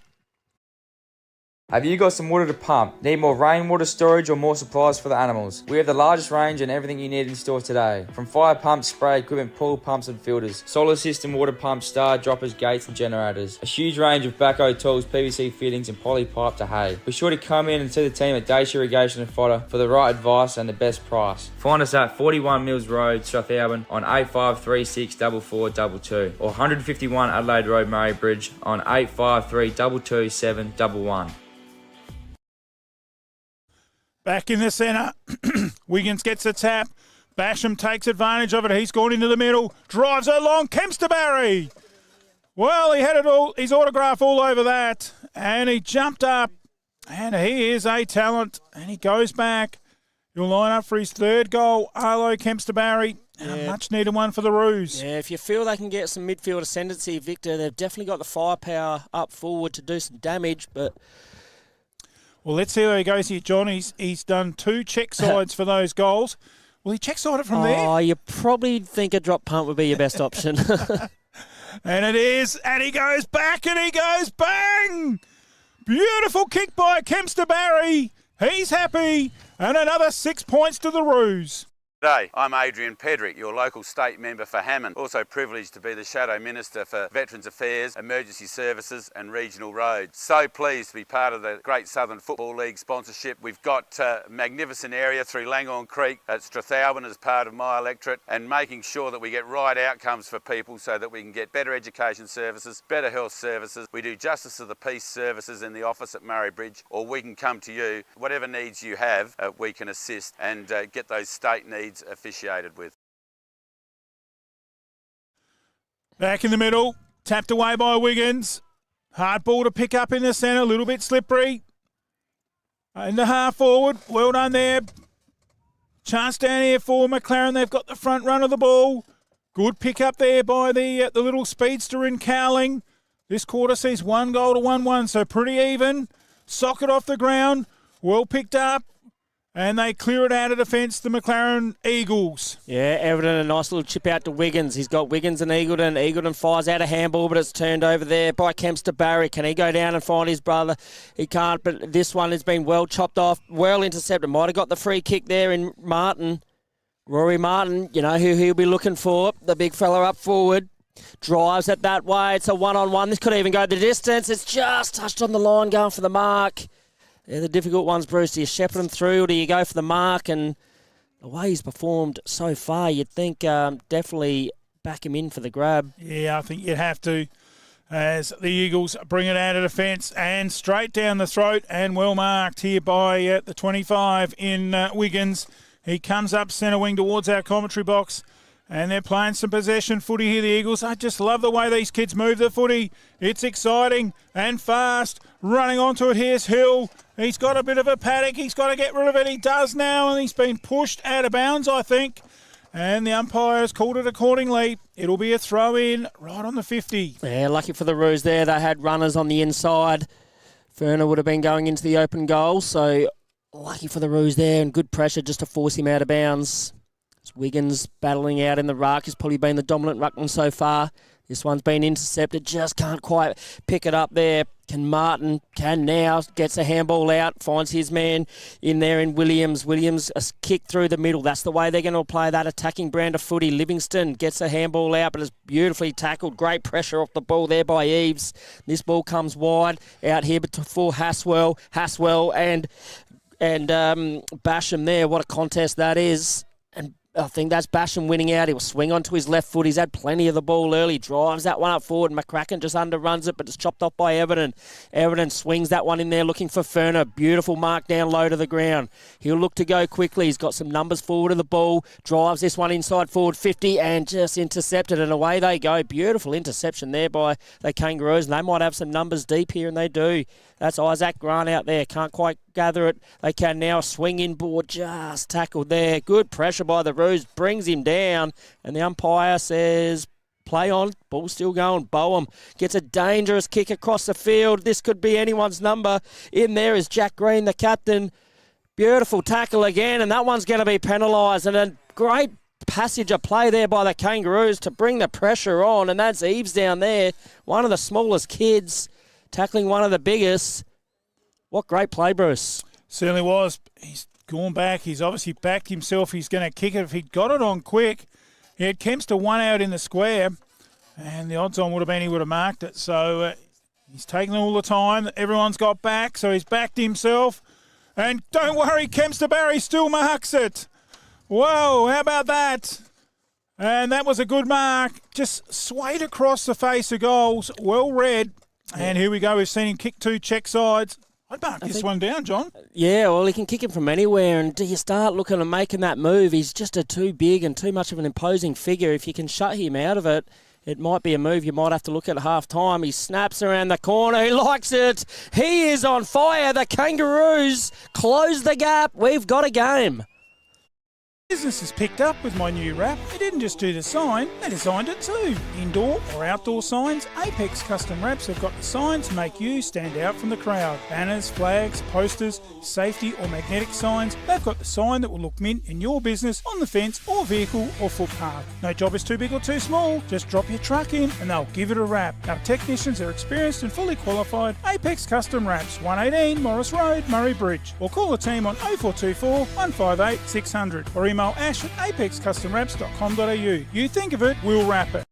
Have you got some water to pump? Need more rainwater storage or more supplies for the animals? We have the largest range and everything you need in store today. From fire pumps, spray equipment, pool pumps and filters, solar system, water pumps, star droppers, gates and generators. A huge range of backhoe tools, PVC fittings and poly pipe to hay. Be sure to come in and see the team at Dacia Irrigation and Fodder for the right advice and the best price. Find us at 41 Mills Road, Strathalbyn on 85364422 or 151 Adelaide Road, Murray Bridge on 85322711. Back in the centre, Wiggins gets a tap. Basham takes advantage of it. He's gone into the middle, drives along. Kempsterberry. Well, he had it all, his autograph all over that, and he jumped up, and he is a talent, and he goes back. He'll line up for his third goal. Arlo Kempsterberry, and a much-needed one for the Roos. Yeah, if you feel they can get some midfield ascendancy, Victor, they've definitely got the firepower up forward to do some damage, but... Well, let's see how he goes here, John. He's done 2 check sides for those goals. Will he check side it from there? Oh, you probably think a drop punt would be your best option. And it is, and he goes back, and he goes bang! Beautiful kick by Kempsterberry. He's happy, and another 6 points to the Roos. G'day, I'm Adrian Pedrick, your local state member for Hammond. Also privileged to be the Shadow Minister for Veterans Affairs, Emergency Services and Regional Roads. So pleased to be part of the Great Southern Football League sponsorship. We've got a magnificent area through Langhorne Creek at Strathalbyn as part of my electorate, and making sure that we get right outcomes for people so that we can get better education services, better health services. We do Justice of the Peace services in the office at Murray Bridge, or we can come to you. Whatever needs you have, we can assist and get those state needs officiated with. Back in the middle, tapped away by Wiggins. Hard ball to pick up in the centre, a little bit slippery. In the half forward, well done there. Chance down here for McLaren. They've got the front run of the ball. Good pick up there by the little speedster in Cowling. This quarter sees 1 goal to 1-1, so pretty even. Socket off the ground, well picked up. And they clear it out of defence, the McLaren Eagles. Yeah, Everton, a nice little chip out to Wiggins. He's got Wiggins and Eagleton. Eagleton fires out a handball, but it's turned over there by Kempsterberry. Can he go down and find his brother? He can't, but this one has been well chopped off, well intercepted. Might have got the free kick there in Martin. Rory Martin, you know who he'll be looking for. The big fella up forward. Drives it that way. It's a one-on-one. This could even go the distance. It's just touched on the line going for the mark. They're the difficult ones, Bruce. Do you shepherd them through or do you go for the mark? And the way he's performed so far, you'd think definitely back him in for the grab. Yeah, I think you'd have to, as the Eagles bring it out of defence and straight down the throat, and well marked here by the 25 in Wiggins. He comes up centre wing towards our commentary box. And they're playing some possession footy here, the Eagles. I just love the way these kids move the footy. It's exciting and fast. Running onto it, here's Hill. He's got a bit of a paddock. He's got to get rid of it. He does now, and he's been pushed out of bounds, I think. And the umpires called it accordingly. It'll be a throw-in right on the 50. Yeah, lucky for the Roos there. They had runners on the inside. Ferner would have been going into the open goal, so lucky for the Roos there, and good pressure just to force him out of bounds. Wiggins battling out in the ruck. Has probably been the dominant ruckman so far. This one's been intercepted, just can't quite pick it up there. Can Martin, gets a handball out, finds his man in there in Williams. Williams, a kick through the middle. That's the way they're going to play that attacking brand of footy. Livingston gets a handball out, but it's beautifully tackled. Great pressure off the ball there by Eves. This ball comes wide out here for Haswell. Haswell and Basham there. What a contest that is. And I think that's Basham winning out. He'll swing onto his left foot. He's had plenty of the ball early. Drives that one up forward. McCracken just underruns it, but it's chopped off by Everton. Everton swings that one in there looking for Ferner. Beautiful mark down low to the ground. He'll look to go quickly. He's got some numbers forward of the ball. Drives this one inside forward 50 and just intercepted, and away they go. Beautiful interception there by the Kangaroos. And they might have some numbers deep here, and they do. That's Isaac Grant out there. Can't quite gather it. They can now swing inboard. Just tackled there. Good pressure by the Roos. Brings him down. And the umpire says, play on. Ball still going. Boehm gets a dangerous kick across the field. This could be anyone's number. In there is Jack Green, the captain. Beautiful tackle again. And that one's going to be penalised. And a great passage of play there by the Kangaroos to bring the pressure on. And that's Eves down there. One of the smallest kids tackling one of the biggest. What great play, Bruce. Certainly was. He's gone back. He's obviously backed himself. He's going to kick it. If he'd got it on quick, he had Kempster one out in the square, and the odds on would have been he would have marked it. So he's taken all the time. Everyone's got back, so he's backed himself. And don't worry, Kempster Barry still marks it. Whoa, how about that? And that was a good mark. Just swayed across the face of goals. Well read. And here we go. We've seen him kick 2 check sides. I'd mark this one down, John. Yeah, well, he can kick him from anywhere. And do you start looking and making that move? He's just too big and too much of an imposing figure. If you can shut him out of it, it might be a move you might have to look at half time. He snaps around the corner. He likes it. He is on fire. The Kangaroos close the gap. We've got a game. Business has picked up with my new wrap. They didn't just do the sign, they designed it too. Indoor or outdoor signs, Apex Custom Wraps have got the signs to make you stand out from the crowd. Banners, flags, posters, safety or magnetic signs, they've got the sign that will look mint in your business, on the fence or vehicle or footpath. No job is too big or too small, just drop your truck in and they'll give it a wrap. Our technicians are experienced and fully qualified. Apex Custom Wraps, 118 Morris Road, Murray Bridge. Or call the team on 0424 158 600 or email ash at apexcustomwraps.com.au. You think of it, we'll wrap it.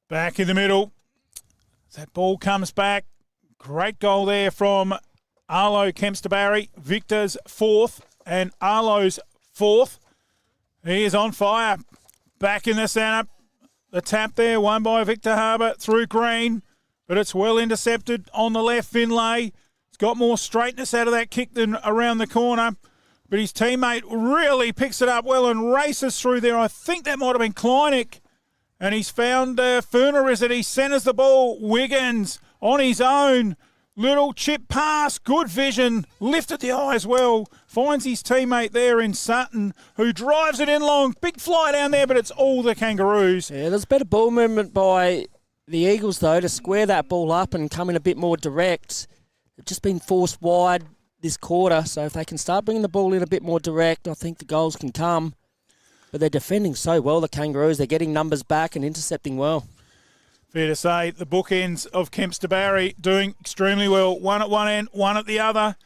Back in the middle. That ball comes back. Great goal there from Arlo Kempster Barry. Victor's 4th and Arlo's 4th. He is on fire. Back in the centre. The tap there, won by Victor Harbour through Green. But it's well intercepted on the left, Finlay. He's got more straightness out of that kick than around the corner. But his teammate really picks it up well and races through there. I think that might have been Kleinik. And he's found Ferner, is it? He centres the ball. Wiggins on his own. Little chip pass, good vision. Lifted the eye as well. Finds his teammate there in Sutton, who drives it in long. Big fly down there, but it's all the Kangaroos. Yeah, there's better ball movement by the Eagles, though, to square that ball up and come in a bit more direct. They've just been forced wide this quarter, so if they can start bringing the ball in a bit more direct, I think the goals can come. But they're defending so well, the Kangaroos. They're getting numbers back and intercepting well. Fair to say, the bookends of Kempster Barry doing extremely well. One at one end, one at the other.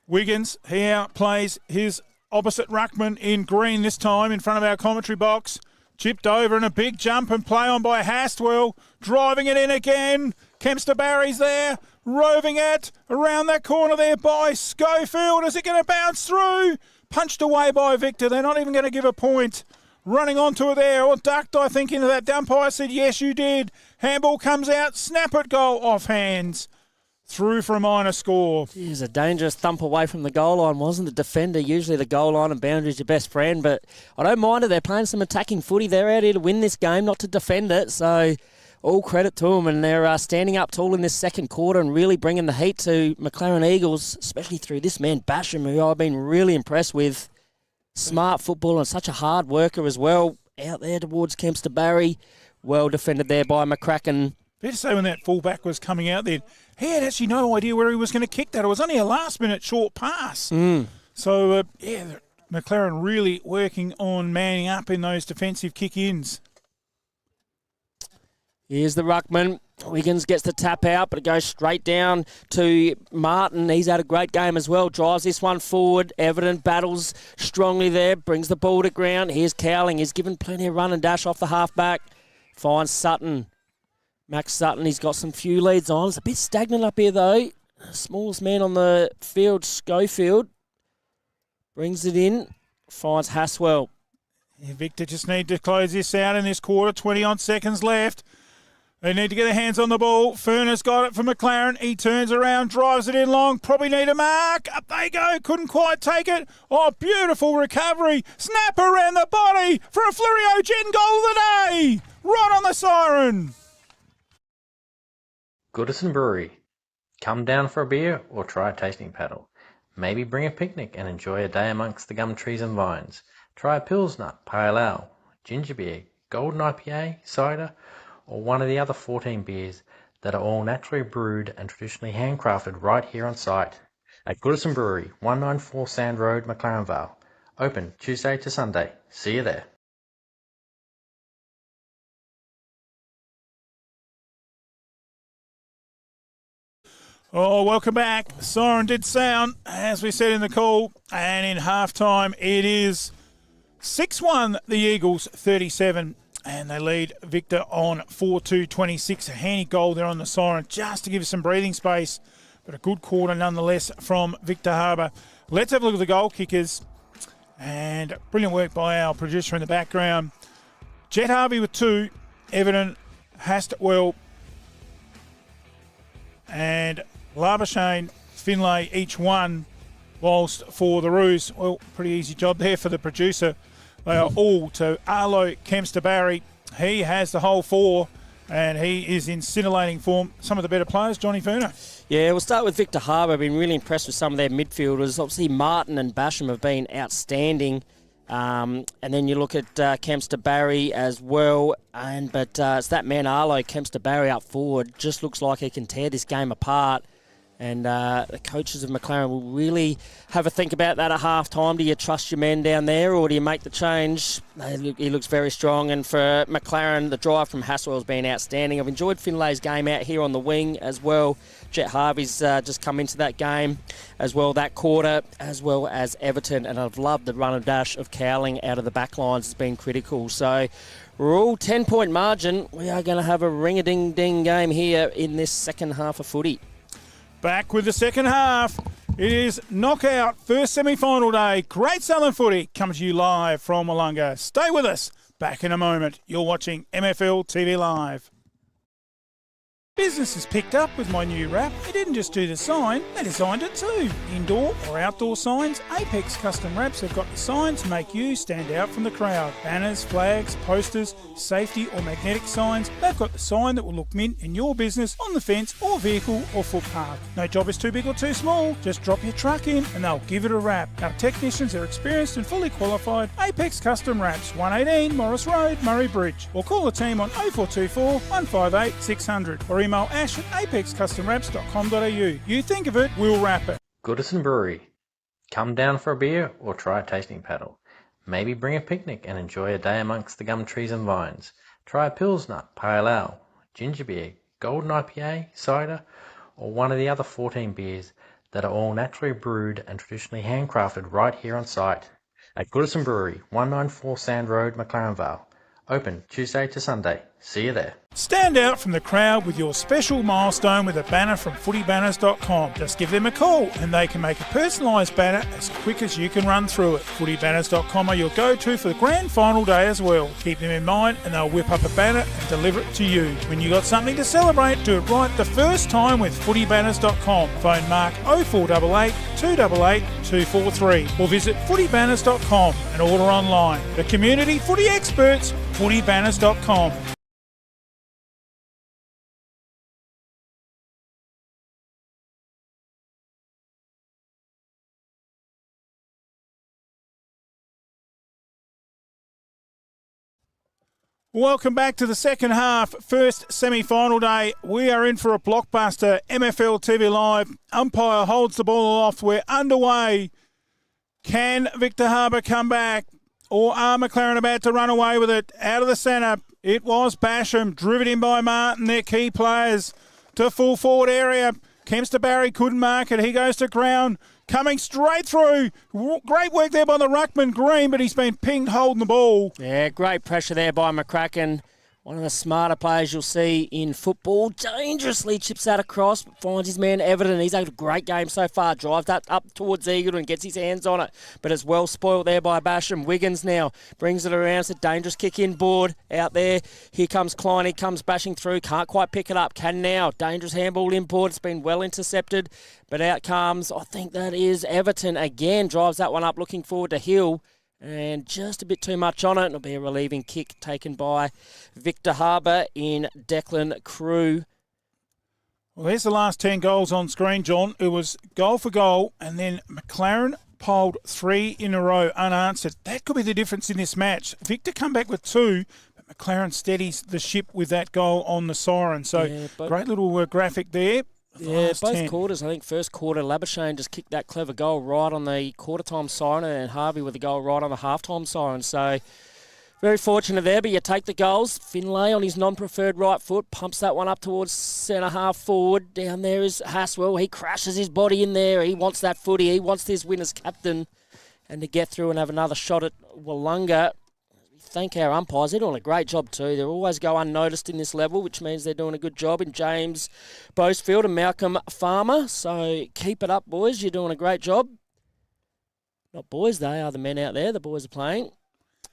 Wiggins, he outplays his opposite ruckman in green this time in front of our commentary box. Chipped over and a big jump and play on by Hastwell. Driving it in again. Kempster Barry's there. Roving it around that corner there by Schofield. Is it going to bounce through? Punched away by Victor. They're not even going to give a point. Running onto it there. Or ducked, I think, into that. Umpire said, yes, you did. Handball comes out. Snap it, goal off hands. Through for a minor score. It was a dangerous thump away from the goal line, wasn't the defender? Usually the goal line and boundary is your best friend, but I don't mind it. They're playing some attacking footy. They're out here to win this game, not to defend it, so all credit to them. And they're standing up tall in this second quarter and really bringing the heat to McLaren Eagles, especially through this man, Basham, who I've been really impressed with. Smart football and such a hard worker as well. Out there towards Kempster Barry. Well defended there by McCracken. Better say when that fullback was coming out then, he had actually no idea where he was going to kick that. It was only a last-minute short pass. So, McLaren really working on manning up in those defensive kick-ins. Here's the ruckman. Wiggins gets the tap out, but it goes straight down to Martin. He's had a great game as well. Drives this one forward. Everton battles strongly there. Brings the ball to ground. Here's Cowling. He's given plenty of run and dash off the halfback. Finds Sutton. Max Sutton, he's got some few leads on. It's a bit stagnant up here, though. Smallest man on the field, Schofield. Brings it in. Finds Haswell. Yeah, Victor just need to close this out in this quarter. 20-odd seconds left. They need to get their hands on the ball. Furner's got it for McLaren. He turns around, drives it in long. Probably need a mark. Up they go. Couldn't quite take it. Oh, beautiful recovery. Snap around the body for a Flurio Gin goal of the day. Right on the siren. Goodison Brewery. Come down for a beer or try a tasting paddle. Maybe bring a picnic and enjoy a day amongst the gum trees and vines. Try a Pilsner, Pale Ale, Ginger Beer, Golden IPA, Cider, or one of the other 14 beers that are all naturally brewed and traditionally handcrafted right here on site at Goodison Brewery, 194 Sand Road, McLaren Vale. Open Tuesday to Sunday. See you there. Oh, welcome back. Siren did sound, as we said in the call, and in halftime it is 6-1, the Eagles 37. And they lead Victor on 4-2-26. A handy goal there on the siren just to give us some breathing space. But a good quarter nonetheless from Victor Harbour. Let's have a look at the goal kickers. And brilliant work by our producer in the background. Jet Harvey with 2. Everton, Hastwell and Labuschagne, Finlay each 1. Whilst for the Roos, well, pretty easy job there for the producer. They are all to Arlo Kempster Barry. He has the whole 4, and he is in scintillating form. Some of the better players, Johnny Furner. Yeah, we'll start with Victor Harbour. I've been really impressed with some of their midfielders. Obviously, Martin and Basham have been outstanding. And then you look at Kempster Barry as well. But it's that man, Arlo Kempster Barry, up forward. Just looks like he can tear this game apart. And the coaches of McLaren will really have a think about that at half-time. Do you trust your men down there or do you make the change? He looks very strong. And for McLaren, the drive from Haswell has been outstanding. I've enjoyed Finlay's game out here on the wing as well. Jet Harvey's just come into that game as well, that quarter, as well as Everton. And I've loved the run and dash of Cowling out of the back lines. It's been critical. So we're all 10-point margin. We are going to have a ring-a-ding-ding game here in this second half of footy. Back with the second half. It is knockout first semi-final day. Great Southern footy comes to you live from Willunga. Stay with us. Back in a moment. You're watching MFLTV Live. Business has picked up with my new wrap. They didn't just do the sign, they designed it too. Indoor or outdoor signs, Apex Custom Wraps have got the sign to make you stand out from the crowd. Banners, flags, posters, safety or magnetic signs, they've got the sign that will look mint in your business, on the fence or vehicle or footpath. No job is too big or too small, just drop your truck in and they'll give it a wrap. Our technicians are experienced and fully qualified. Apex Custom Wraps, 118 Morris Road, Murray Bridge. Or call the team on 0424 158 600 or email ash at apexcustomwraps.com.au. You think of it, we'll wrap it. Goodison Brewery. Come down for a beer or try a tasting paddle. Maybe bring a picnic and enjoy a day amongst the gum trees and vines. Try a Pilsner, Pale Ale, Ginger Beer, Golden IPA, Cider, or one of the other 14 beers that are all naturally brewed and traditionally handcrafted right here on site at Goodison Brewery, 194 Sand Road, McLaren Vale. Open Tuesday to Sunday. See you there. Stand out from the crowd with your special milestone with a banner from footybanners.com. Just give them a call and they can make a personalised banner as quick as you can run through it. Footybanners.com are your go-to for the grand final day as well. Keep them in mind and they'll whip up a banner and deliver it to you. When you got something to celebrate, do it right the first time with footybanners.com. Phone Mark 0488 288 243 or visit footybanners.com and order online. The community footy experts, footybanners.com. Welcome back to the second half, first semi-final day. We are in for a blockbuster. MFLTV Live. Umpire holds the ball aloft. We're underway. Can Victor Harbour come back? Or are McLaren about to run away with it? Out of the centre, it was Basham, driven in by Martin, their key players, to full forward area. Kempster Barry couldn't mark it. He goes to ground. Coming straight through. Great work there by the ruckman Green, but he's been pinged holding the ball. Yeah, great pressure there by McCracken. One of the smarter players you'll see in football. Dangerously chips that across, but finds his man Everton. He's had a great game so far. Drives that up towards Eagleton and gets his hands on it. But it's well spoiled there by Basham. Wiggins now brings it around. It's a dangerous kick in board out there. Here comes Klein. He comes bashing through. Can't quite pick it up. Can now. Dangerous handball in board. It's been well intercepted. But out comes, I think that is Everton again. Drives that one up looking forward to Hill. And just a bit too much on it. It'll be a relieving kick taken by Victor Harbour in Declan Crew. Well, there's the last 10 goals on screen, John. It was goal for goal, and then McLaren polled 3 in a row unanswered. That could be the difference in this match. Victor come back with 2, but McLaren steadies the ship with that goal on the siren. So great little graphic there. Yeah, both quarters. I think first quarter, Labuschagne just kicked that clever goal right on the quarter-time siren, and Harvey with the goal right on the half-time siren. So very fortunate there, but you take the goals. Finlay on his non-preferred right foot, pumps that one up towards centre-half forward. Down there is Haswell. He crashes his body in there. He wants that footy. He wants this win as captain. And to get through and have another shot at Willunga. Thank our umpires. They're doing a great job too. They always go unnoticed in this level, which means they're doing a good job in James Bosefield and Malcolm Farmer. So keep it up, boys. You're doing a great job. Not boys, they are the men out there. The boys are playing.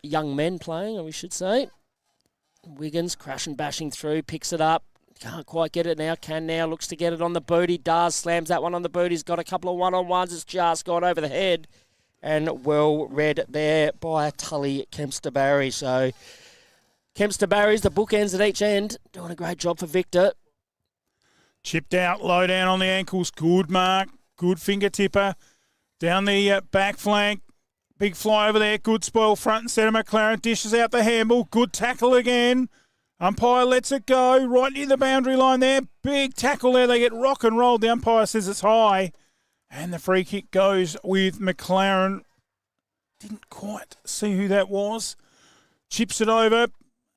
Young men playing, we should say. Wiggins crashing, bashing through, picks it up. Can't quite get it now. Can now. Looks to get it on the boot. He does. Slams that one on the boot. He's got a couple of one-on-ones. It's just gone over the head. And well read there by Tully Kempster Barry. So Kempster Barry's the bookends at each end. Doing a great job for Victor. Chipped out, low down on the ankles. Good mark. Good finger tipper. Down the back flank. Big fly over there. Good spoil front and centre. McLaren dishes out the handball. Good tackle again. Umpire lets it go. Right near the boundary line there. Big tackle there. They get rock and rolled. The umpire says it's high. And the free kick goes with McLaren. Didn't quite see who that was. Chips it over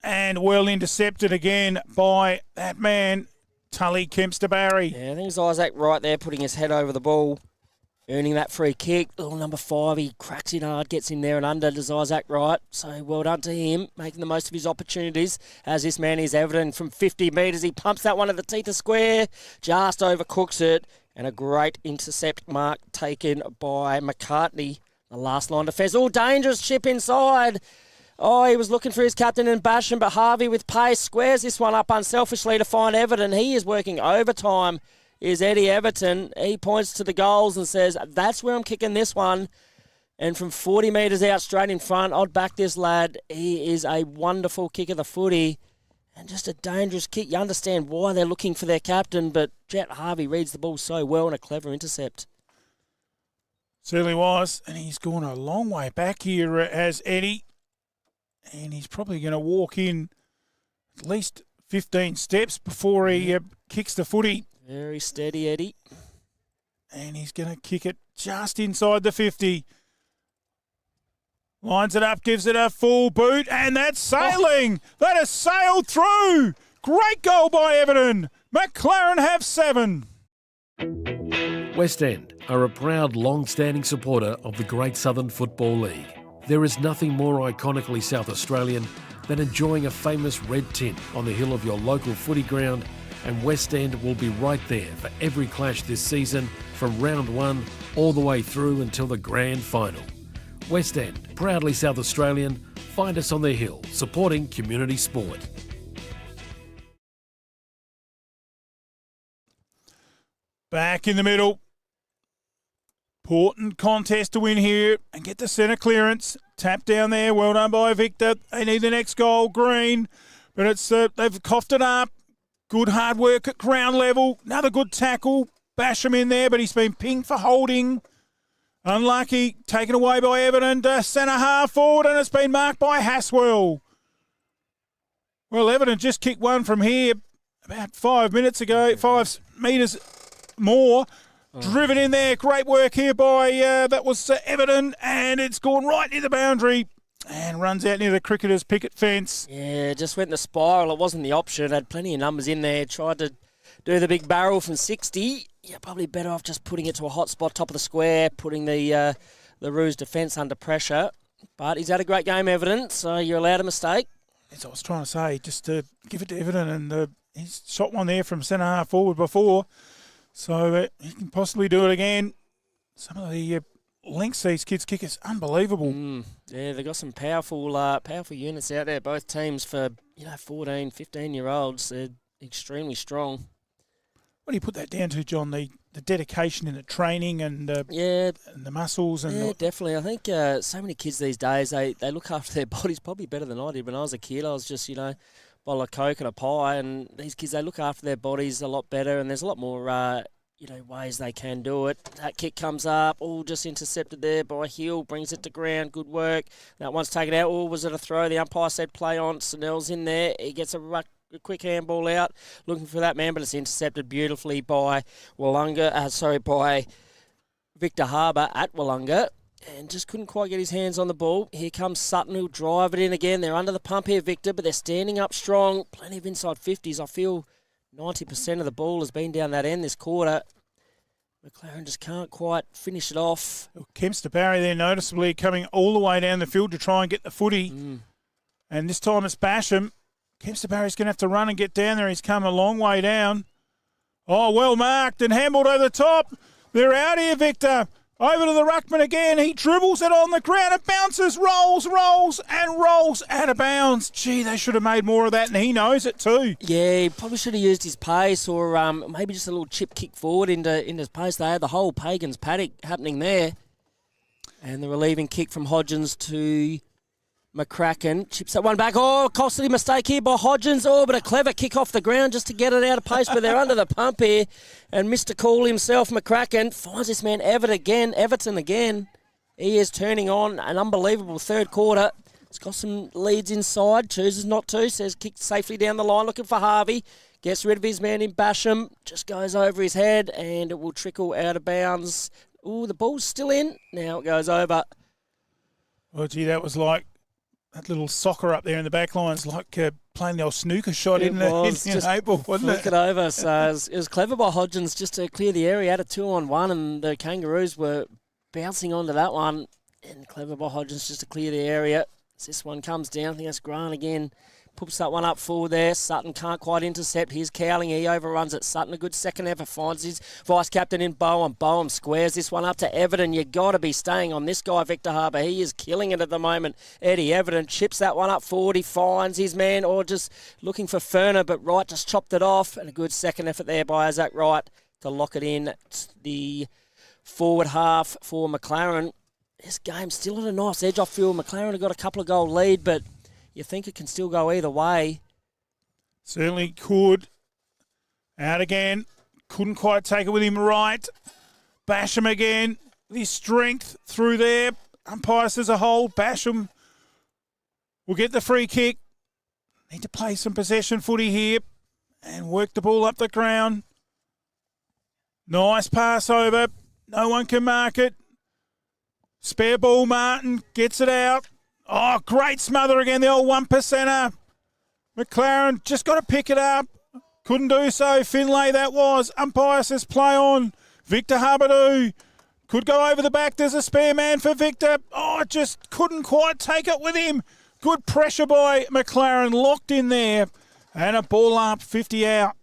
and well intercepted again by that man, Tully Kempster Barry. Yeah, I think it's Isaac right there putting his head over the ball, earning that free kick. Little number 5, he cracks it hard, gets in there and under, does Isaac Wright. So well done to him, making the most of his opportunities. As this man is evident from 50 metres, he pumps that one at the teeth of square, just overcooks it. And a great intercept mark taken by McCartney. The last line defence. Oh, dangerous chip inside. Oh, he was looking for his captain and Basham, but Harvey with pace squares this one up unselfishly to find Everton. He is working overtime, is Eddie Everton. He points to the goals and says, that's where I'm kicking this one. And from 40 metres out straight in front, I'd back this lad. He is a wonderful kick of the footy. And just a dangerous kick. You understand why they're looking for their captain, but Jet Harvey reads the ball so well and a clever intercept. Certainly was. And he's gone a long way back here as Eddie. And he's probably going to walk in at least 15 steps before he kicks the footy. Very steady, Eddie. And he's going to kick it just inside the 50. Lines it up, gives it a full boot, and that's sailing. That has sailed through. Great goal by Everton. McLaren have 7. West End are a proud, long-standing supporter of the Great Southern Football League. There is nothing more iconically South Australian than enjoying a famous red tint on the hill of your local footy ground, and West End will be right there for every clash this season, from round 1 all the way through until the grand final. West End, proudly South Australian. Find us on the hill, supporting community sport. Back in the middle. Important contest to win here and get the centre clearance. Tap down there. Well done by Victor. They need the next goal, Green. But it's they've coughed it up. Good hard work at ground level. Another good tackle. Basham in there, but he's been pinged for holding. Unlucky, taken away by Everton to centre half forward, and it's been marked by Haswell. Well, Everton just kicked one from here about 5 minutes ago, 5 metres more. Driven in there. Great work here by, that was Everton, and it's gone right near the boundary and runs out near the cricketers' picket fence. Yeah, just went in the spiral. It wasn't the option. Had plenty of numbers in there. Tried to do the big barrel from 60. Yeah, probably better off just putting it to a hot spot, top of the square, putting the Roos defence under pressure. But he's had a great game, Everton, so you're allowed a mistake. As I was trying to say, just to give it to Everton, and he's shot one there from centre half forward before, so he can possibly do it again. Some of the lengths these kids kick is unbelievable. Yeah, they've got some powerful units out there, both teams for 14, 15-year-olds. They're extremely strong. What do you put that down to, John? The dedication in the training and and the muscles? And Definitely. I think so many kids these days, they look after their bodies probably better than I did. When I was a kid, I was just, bottle of Coke and a pie, and these kids, they look after their bodies a lot better, and there's a lot more, ways they can do it. That kick comes up, all just intercepted there by Hill, brings it to ground, good work. That one's taken out, was it a throw? The umpire said play on, Snell's in there, he gets a quick handball out, looking for that man, but it's intercepted beautifully by by Victor Harbour at Willunga, and just couldn't quite get his hands on the ball. Here comes Sutton, who'll drive it in again. They're under the pump here, Victor, but they're standing up strong. Plenty of inside 50s. I feel 90% of the ball has been down that end this quarter. McLaren just can't quite finish it off. Kempster Barry there noticeably coming all the way down the field to try and get the footy. And this time it's Basham. Kempster Barry's going to have to run and get down there. He's come a long way down. Oh, well marked and handled over the top. They're out here, Victor. Over to the ruckman again. He dribbles it on the ground. It bounces, rolls out of bounds. Gee, they should have made more of that, and he knows it too. Yeah, he probably should have used his pace, or maybe just a little chip kick forward into his pace. They had the whole Pagans paddock happening there. And the relieving kick from Hodgins to McCracken. Chips that one back. Oh, costly mistake here by Hodgins. Oh, but a clever kick off the ground just to get it out of pace, but they're under the pump here. And Mr. Cool himself, McCracken, finds this man Everton again. He is turning on an unbelievable third quarter. He's got some leads inside, chooses not to, says kick safely down the line, looking for Harvey. Gets rid of his man in Basham, just goes over his head, and it will trickle out of bounds. Oh, the ball's still in. Now it goes over. Well, gee, that was like that little soccer up there in the back line's like playing the old snooker shot in April, wasn't it? Flick it over. So it was clever by Hodgins just to clear the area. Had a 2-on-1, and the Kangaroos were bouncing onto that one. And clever by Hodgins just to clear the area. As this one comes down, I think that's Grant again. Puts that one up forward there. Sutton can't quite intercept. Here's Cowling. He overruns it. Sutton, a good second effort, finds his vice-captain in Bowen. Bowen squares this one up to Everton. You got to be staying on this guy, Victor Harbour. He is killing it at the moment. Eddie Everton chips that one up forward. He finds his man, or just looking for Ferner, but Wright just chopped it off. And a good second effort there by Isaac Wright to lock it in. The forward half for McLaren. This game's still on a nice edge. I feel McLaren have got a couple of goal lead, but you think it can still go either way. Certainly could. Out again. Couldn't quite take it with him right. Basham again. With his strength through there. Umpire says a hold. Basham will get the free kick. Need to play some possession footy here and work the ball up the ground. Nice pass over. No one can mark it. Spare ball, Martin gets it out. Oh, great smother again, the old 1%er. McLaren just got to pick it up. Couldn't do so. Finlay, that was. Umpire says play on. Victor Harbadu could go over the back. There's a spare man for Victor. Oh, just couldn't quite take it with him. Good pressure by McLaren, locked in there. And a ball up, 50 out.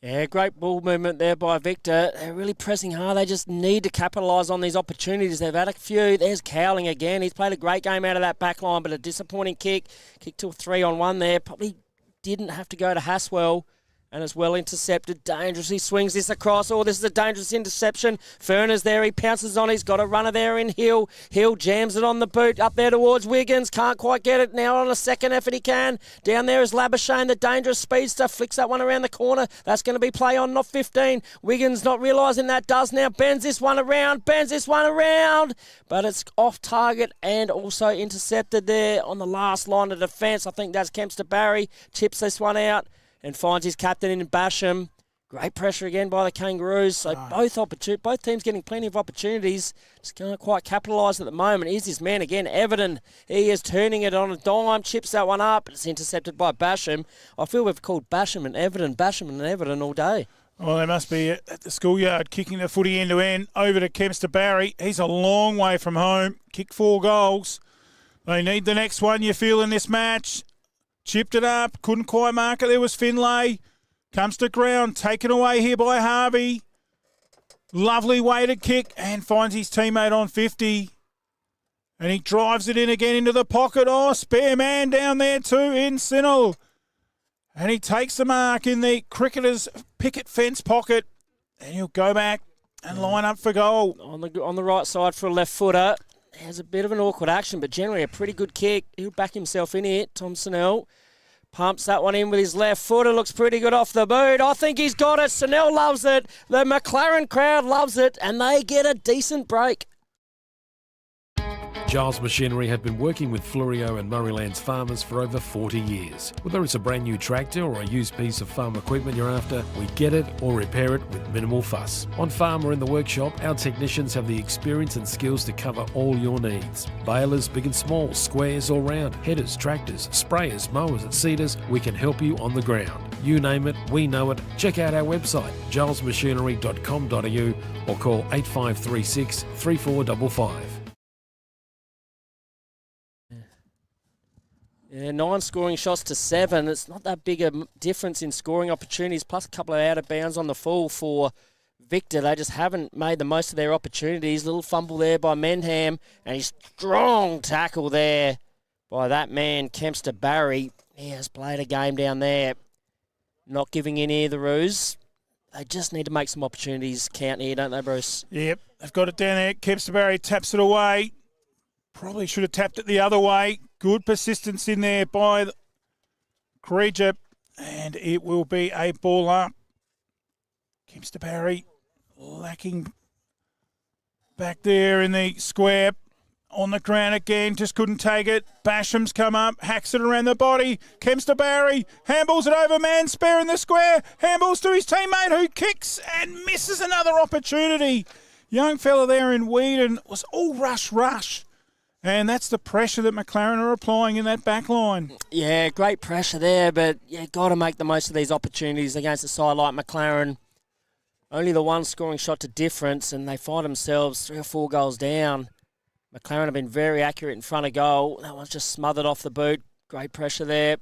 Yeah, great ball movement there by Victor. They're really pressing hard. They just need to capitalise on these opportunities. They've had a few. There's Cowling again. He's played a great game out of that back line, but a disappointing kick. Kick to a 3-on-1 there. Probably didn't have to go to Haswell. And it's well intercepted. Dangerously swings this across. Oh, this is a dangerous interception. Ferner's there. He pounces on. He's got a runner there in Hill. Hill jams it on the boot. Up there towards Wiggins. Can't quite get it. Now on a second effort he can. Down there is Labuschagne, the dangerous speedster. Flicks that one around the corner. That's going to be play on, not 15. Wiggins not realising that does now. Bends this one around. But it's off target and also intercepted there on the last line of defence. I think that's Kempster Barry. Chips this one out and finds his captain in Basham. Great pressure again by the Kangaroos. So both teams getting plenty of opportunities. Just can't quite capitalise at the moment. Here's this man again, Everton. He is turning it on a dime, chips that one up. It's intercepted by Basham. I feel we've called Basham and Everton all day. Well, they must be at the schoolyard kicking the footy end to end over to Kempster Barry. He's a long way from home. Kicked 4 goals. They need the next one, you feel, in this match. Chipped it up, couldn't quite mark it. There was Finlay. Comes to ground, taken away here by Harvey. Lovely weighted kick and finds his teammate on 50. And he drives it in again into the pocket. Oh, spare man down there too in Sinnell. And he takes the mark in the cricketer's picket fence pocket. And he'll go back and line up for goal. On the right side for a left footer. Has a bit of an awkward action, but generally a pretty good kick. He'll back himself in it. Tom Sinnell pumps that one in with his left footer. Looks pretty good off the boot. I think he's got it. Sinnell loves it. The McLaren crowd loves it, and they get a decent break. Giles Machinery have been working with Fleurieu and Murraylands farmers for over 40 years. Whether it's a brand new tractor or a used piece of farm equipment you're after, we get it or repair it with minimal fuss. On farm or in the workshop, our technicians have the experience and skills to cover all your needs. Balers, big and small, squares or round, headers, tractors, sprayers, mowers and seeders, we can help you on the ground. You name it, we know it. Check out our website, gilesmachinery.com.au or call 8536 3455. Yeah, 9 scoring shots to 7. It's not that big a difference in scoring opportunities, plus a couple of out of bounds on the full for Victor. They just haven't made the most of their opportunities. Little fumble there by Menham, and his strong tackle there by that man, Kempster Barry. He has played a game down there, not giving in here, the Roos. They just need to make some opportunities count here, don't they, Bruce? Yep, they've got it down there. Kempster Barry taps it away. Probably should have tapped it the other way. Good persistence in there by Creature, and it will be a ball up. Kempster Barry lacking back there in the square. On the ground again, just couldn't take it. Basham's come up, hacks it around the body. Kempster Barry handballs it over, man spare in the square. Handballs to his teammate who kicks and misses another opportunity. Young fella there in Whedon was all rush. And that's the pressure that McLaren are applying in that back line. Yeah, great pressure there, but got to make the most of these opportunities against a side like McLaren. Only the one scoring shot to difference, and they find themselves 3 or 4 goals down. McLaren have been very accurate in front of goal. That one's just smothered off the boot. Great pressure there.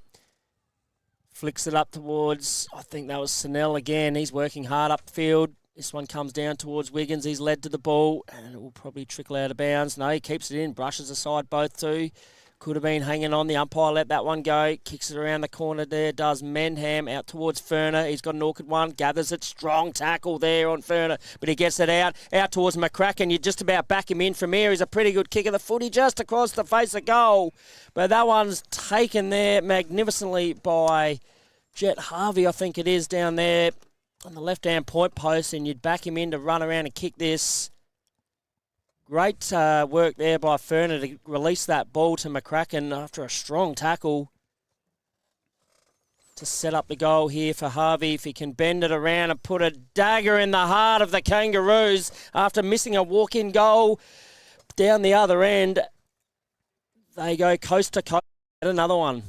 Flicks it up towards, I think that was Sinnell again. He's working hard upfield. This one comes down towards Wiggins. He's led to the ball, and it will probably trickle out of bounds. No, he keeps it in, brushes aside both two. Could have been hanging on. The umpire let that one go. Kicks it around the corner there. Does Menham out towards Ferner. He's got an awkward one. Gathers it. Strong tackle there on Ferner. But he gets it out towards McCracken. You just about back him in from here. He's a pretty good kick of the footy just across the face of goal. But that one's taken there magnificently by Jet Harvey, I think it is, down there on the left-hand point post. And you'd back him in to run around and kick this. Great work there by Ferner to release that ball to McCracken after a strong tackle to set up the goal here for Harvey. If he can bend it around and put a dagger in the heart of the Kangaroos after missing a walk-in goal down the other end, they go coast to coast. Another one.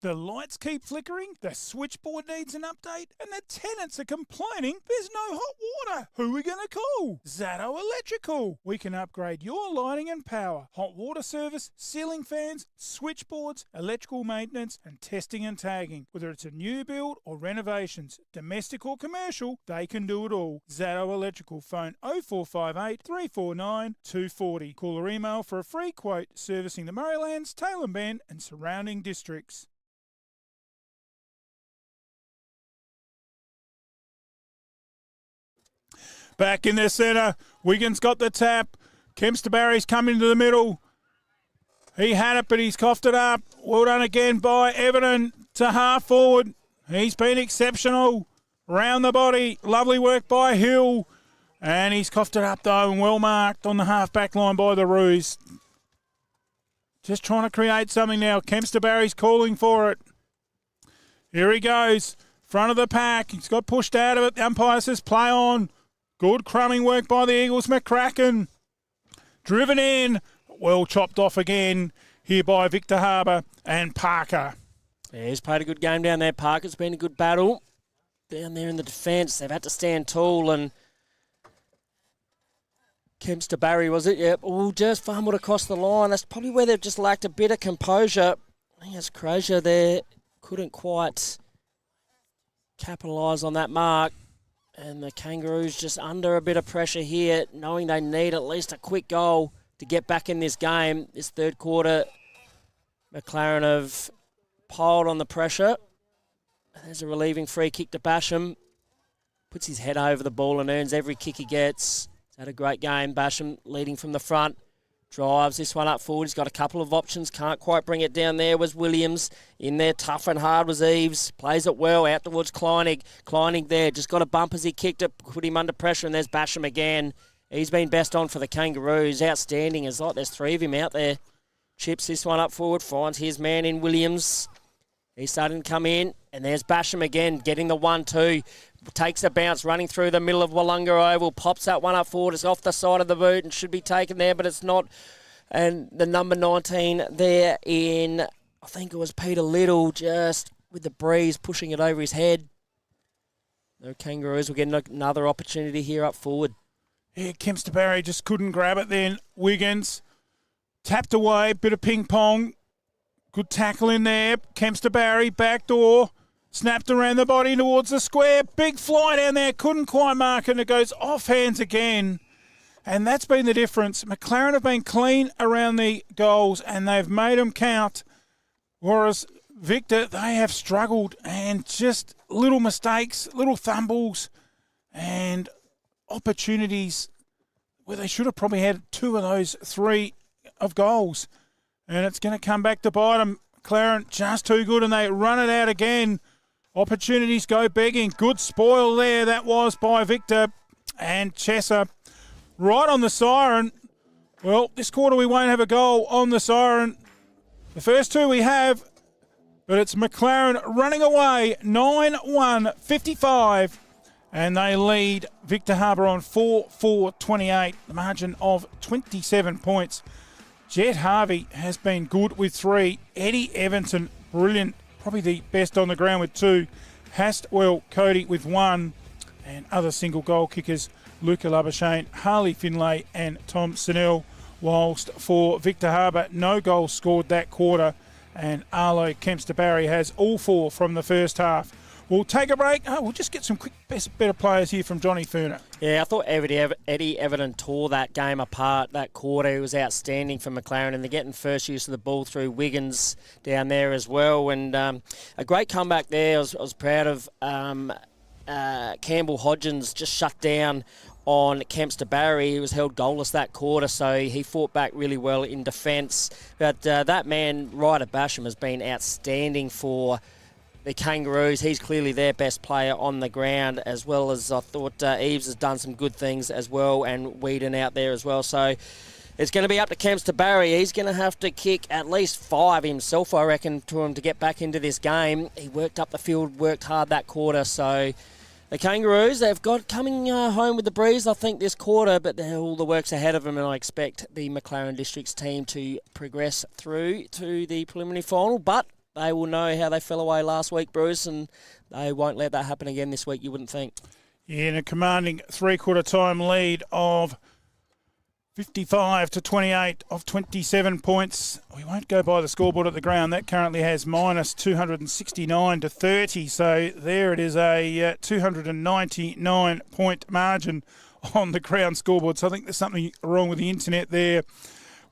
The lights keep flickering, the switchboard needs an update, and the tenants are complaining there's no hot water. Who are we going to call? Zato Electrical. We can upgrade your lighting and power, hot water service, ceiling fans, switchboards, electrical maintenance, and testing and tagging. Whether it's a new build or renovations, domestic or commercial, they can do it all. Zato Electrical. Phone 0458 349 240. Call or email for a free quote servicing the Murraylands, Tailem Bend, and surrounding districts. Back in the centre. Wiggins got the tap. Kempster-Barry's coming to the middle. He had it, but he's coughed it up. Well done again by Everton to half forward. He's been exceptional. Round the body. Lovely work by Hill. And he's coughed it up, though, and well marked on the half-back line by the Roos. Just trying to create something now. Kempster-Barry's calling for it. Here he goes. Front of the pack. He's got pushed out of it. The umpire says play on. Good crumbing work by the Eagles. McCracken. Driven in. Well chopped off again here by Victor Harbour and Parker. Yeah, he's played a good game down there, Parker. It's been a good battle down there in the defence. They've had to stand tall, and Kempster-Barry, was it? Yep. Oh, just fumbled across the line. That's probably where they've just lacked a bit of composure. I think it's Crozier there. Couldn't quite capitalise on that mark. And the Kangaroos just under a bit of pressure here, knowing they need at least a quick goal to get back in this game. This third quarter, McLaren have piled on the pressure. There's a relieving free kick to Basham. Puts his head over the ball and earns every kick he gets. He's had a great game. Basham leading from the front. Drives this one up forward. He's got a couple of options. Can't quite bring it down there. Was Williams. In there, tough and hard was Eves. Plays it well out towards Kleinig. Kleinig there. Just got a bump as he kicked it. Put him under pressure. And there's Basham again. He's been best on for the Kangaroos. Outstanding. It's like there's three of him out there. Chips this one up forward. Finds his man in Williams. He's starting to come in. And there's Basham again. Getting the 1-2. Takes a bounce, running through the middle of Willunga Oval, pops that one up forward. It's off the side of the boot and should be taken there, but it's not. And the number 19 there in, I think it was Peter Little, just with the breeze pushing it over his head. The Kangaroos will get another opportunity here up forward. Yeah, Kempster-Barry just couldn't grab it then. Wiggins tapped away, bit of ping pong. Good tackle in there. Kempster-Barry, back door. Snapped around the body towards the square. Big fly down there. Couldn't quite mark it. And it goes off hands again. And that's been the difference. McLaren have been clean around the goals and they've made them count. Whereas Victor, they have struggled and just little mistakes, little fumbles and opportunities where they should have probably had two of those three of goals. And it's going to come back to bite them. McLaren just too good and they run it out again. Opportunities go begging. Good spoil there. That was by Victor and Chesser. Right on the siren. Well, this quarter we won't have a goal on the siren. The first two we have, but it's McLaren running away. 9-1, 55. And they lead Victor Harbour on 4-4-28. The margin of 27 points. Jet Harvey has been good with 3. Eddie Evanson, brilliant. Probably the best on the ground with 2. Hastwell Cody with 1. And other single goal kickers, Luca Labuschagne, Harley Finlay and Tom Snell. Whilst for Victor Harbour, no goals scored that quarter. And Arlo Kempster-Barry has all 4 from the first half. We'll take a break. We'll just get some quick, better players here from Johnny Furner. Yeah, I thought Eddie Everton tore that game apart that quarter. He was outstanding for McLaren, and they're getting first use of the ball through Wiggins down there as well. And a great comeback there. I was proud of Campbell Hodgins, just shut down on Kempster-Barry. He was held goalless that quarter, so he fought back really well in defence. But that man, Ryder Basham, has been outstanding for the Kangaroos. He's clearly their best player on the ground, as well as I thought Eves has done some good things as well, and Whedon out there as well. So it's going to be up to Kempster-Barry. He's going to have to kick at least 5 himself, I reckon, to him to get back into this game. He worked up the field, worked hard that quarter. So the Kangaroos, they've got coming home with the breeze, I think, this quarter, but all the work's ahead of them, and I expect the McLaren Districts team to progress through to the preliminary final. But they will know how they fell away last week, Bruce, and they won't let that happen again this week, you wouldn't think. Yeah, in a commanding three-quarter time lead of 55-28 of 27 points. We won't go by the scoreboard at the ground. That currently has minus 269 to 30. So there it is, a 299-point margin on the ground scoreboard. So I think there's something wrong with the internet there.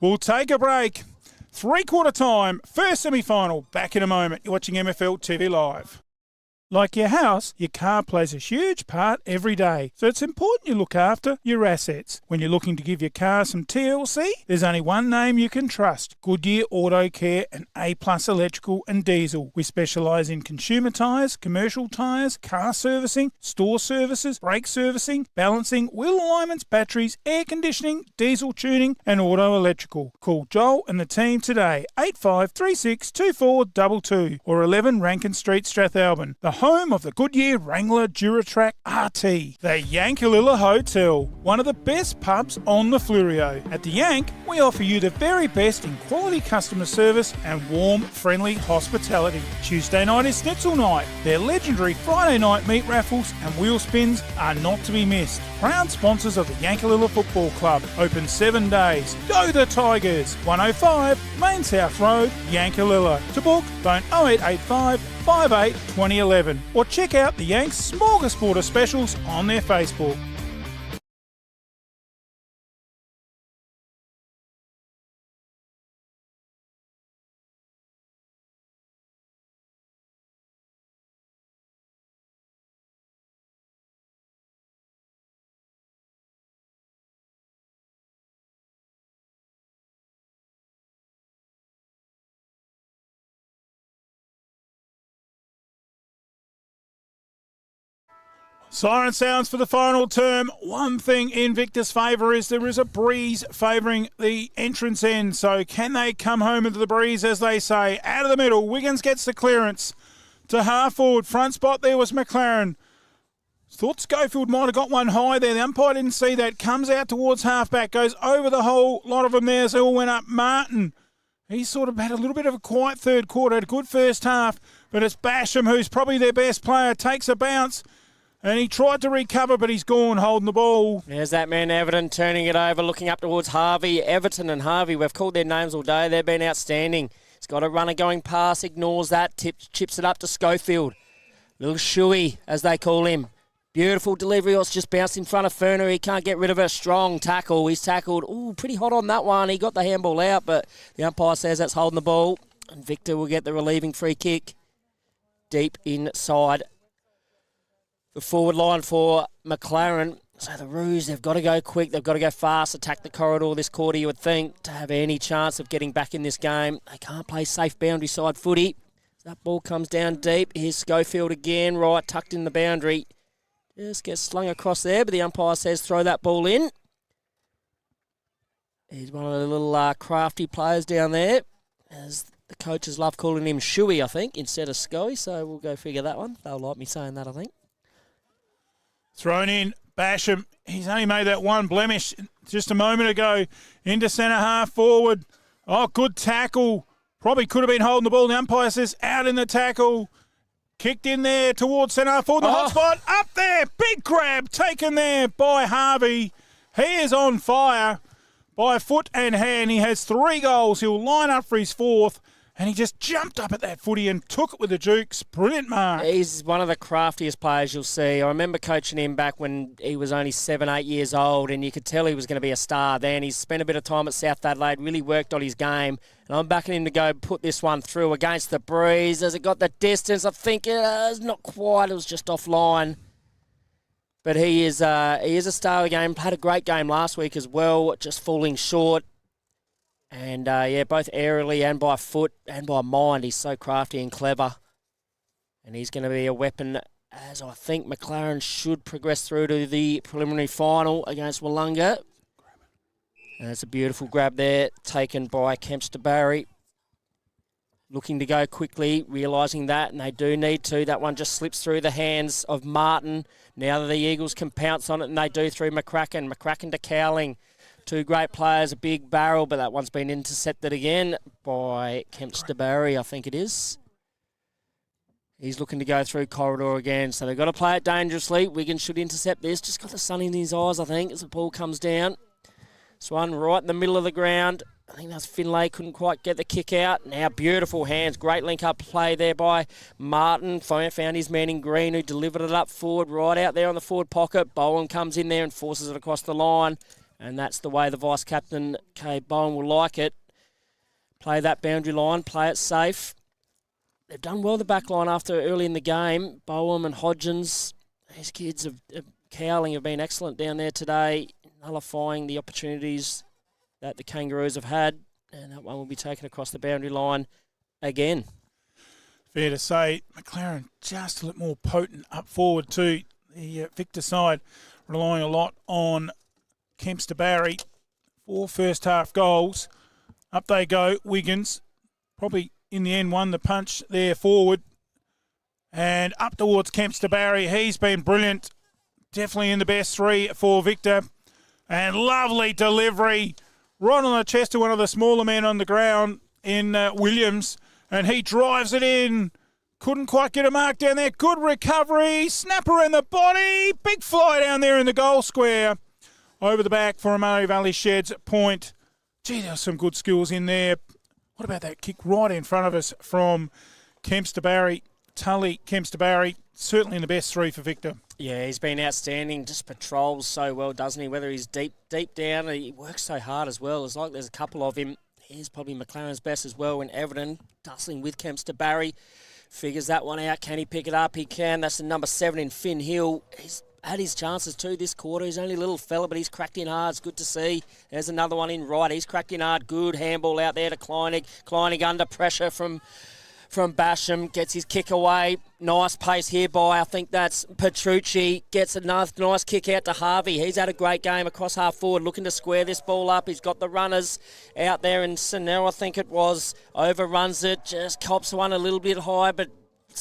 We'll take a break. Three-quarter time, first semi-final. Back in a moment. You're watching MFLTV Live. Like your house, your car plays a huge part every day, so it's important you look after your assets. When you're looking to give your car some TLC, there's only one name you can trust: Goodyear Auto Care and A-Plus Electrical and Diesel. We specialise in consumer tyres, commercial tyres, car servicing, store services, brake servicing, balancing, wheel alignments, batteries, air conditioning, diesel tuning and auto electrical. Call Joel and the team today, 8536 2422 or 11 Rankin Street, Strathalbyn. The home of the Goodyear Wrangler Duratrack RT. The Yankalilla Hotel, one of the best pubs on the Flurio. At the Yank, we offer you the very best in quality customer service and warm, friendly hospitality. Tuesday night is Schnitzel night. Their legendary Friday night meat raffles and wheel spins are not to be missed. Proud sponsors of the Yankalilla Football Club. Open 7 days. Go the Tigers! 105 Main South Road, Yankalilla. To book, phone 0885 58 2011 or check out the Yanks Smorgasbord of specials on their Facebook. Siren sounds for the final term. One thing in Victor's favour is there is a breeze favouring the entrance end. So can they come home into the breeze, as they say? Out of the middle, Wiggins gets the clearance to half forward. Front spot there was McLaren. Thought Schofield might have got one high there. The umpire didn't see that. Comes out towards half-back. Goes over the whole lot of them there as they all went up. Martin, he sort of had a little bit of a quiet third quarter. Had a good first half. But it's Basham, who's probably their best player. Takes a bounce. And he tried to recover, but he's gone holding the ball. There's that man Everton turning it over, looking up towards Harvey. Everton and Harvey, we've called their names all day. They've been outstanding. He's got a runner going past, ignores that, chips it up to Schofield. Little Shuey, as they call him. Beautiful delivery. It's just bounced in front of Ferner. He can't get rid of a strong tackle. He's tackled. Ooh, pretty hot on that one. He got the handball out, but the umpire says that's holding the ball. And Victor will get the relieving free kick deep inside the forward line for McLaren. So the Roos, they've got to go quick. They've got to go fast, attack the corridor this quarter, you would think, to have any chance of getting back in this game. They can't play safe boundary side footy. That ball comes down deep. Here's Schofield again, right, tucked in the boundary. Just gets slung across there, but the umpire says throw that ball in. He's one of the little crafty players down there, as the coaches love calling him Shuey, I think, instead of Scoey, so we'll go figure that one. They'll like me saying that, I think. Thrown in, Basham. He's only made that one blemish just a moment ago. Into centre half forward. Oh, good tackle. Probably could have been holding the ball. The umpire says out in the tackle. Kicked in there towards centre half forward. The hot spot up there. Big grab taken there by Harvey. He is on fire by foot and hand. He has 3 goals. He'll line up for his 4th. And he just jumped up at that footy and took it with the Jukes. Brilliant mark. He's one of the craftiest players you'll see. I remember coaching him back when he was only 7, 8 years old, and you could tell he was going to be a star then. He's spent a bit of time at South Adelaide, really worked on his game, and I'm backing him to go put this one through against the breeze. As it got the distance, I think it's not quite. It was just offline. But he is a star of the game. Had a great game last week as well, just falling short. And, both aerially and by foot and by mind, he's so crafty and clever. And he's going to be a weapon, as I think McLaren should progress through to the preliminary final against Willunga. And it's a beautiful grab there, taken by Kempster Barry. Looking to go quickly, realising that, and they do need to. That one just slips through the hands of Martin. Now that the Eagles can pounce on it, and they do through McCracken. McCracken to Cowling. 2 great players, a big barrel, but that one's been intercepted again by Kempster Barry, I think it is. He's looking to go through corridor again, so they've got to play it dangerously. Wiggins should intercept this. Just got the sun in his eyes, I think, as the ball comes down. This one right in the middle of the ground. I think that's Finlay, couldn't quite get the kick out. Now beautiful hands, great link-up play there by Martin. Found his man in green who delivered it up forward, right out there on the forward pocket. Bowen comes in there and forces it across the line. And that's the way the vice-captain, Kay Bowen, will like it. Play that boundary line, play it safe. they've done well the back line after early in the game. Boehm and Hodgins, these kids Cowling have been excellent down there today, nullifying the opportunities that the Kangaroos have had, and that one will be taken across the boundary line again. Fair to say, McLaren just a little more potent up forward too. The Victor side relying a lot on Kempster Barry. 4 first half goals. Up they go. Wiggins probably in the end won the punch there forward. And up towards Kempster Barry. He's been brilliant. Definitely in the best 3 for Victor. And lovely delivery right on the chest of one of the smaller men on the ground in Williams. And he drives it in. Couldn't quite get a mark down there. Good recovery. Snapper in the body. Big fly down there in the goal square. Over the back for Amari Valley Sheds point. Gee, there was some good skills in there. What about that kick right in front of us from Kempster Barry? Tully Kempster Barry, certainly in the best 3 for Victor. Yeah, he's been outstanding. Just patrols so well, doesn't he? Whether he's deep down, he works so hard as well. It's like there's a couple of him. Here's probably McLaren's best as well when Everton tussling with Kempster Barry. Figures that one out. Can he pick it up? He can. That's the number 7 in Finn Hill. He's had his chances too this quarter. He's only a little fella, but he's cracked in hard. It's good to see. There's another one in right. He's cracked in hard. Good handball out there to Kleinig. Kleinig under pressure from Basham. Gets his kick away. Nice pace here by, I think that's Petrucci. Gets a nice kick out to Harvey. He's had a great game across half forward, looking to square this ball up. He's got the runners out there, and Sanel, I think it was, overruns it. Just cops one a little bit high, but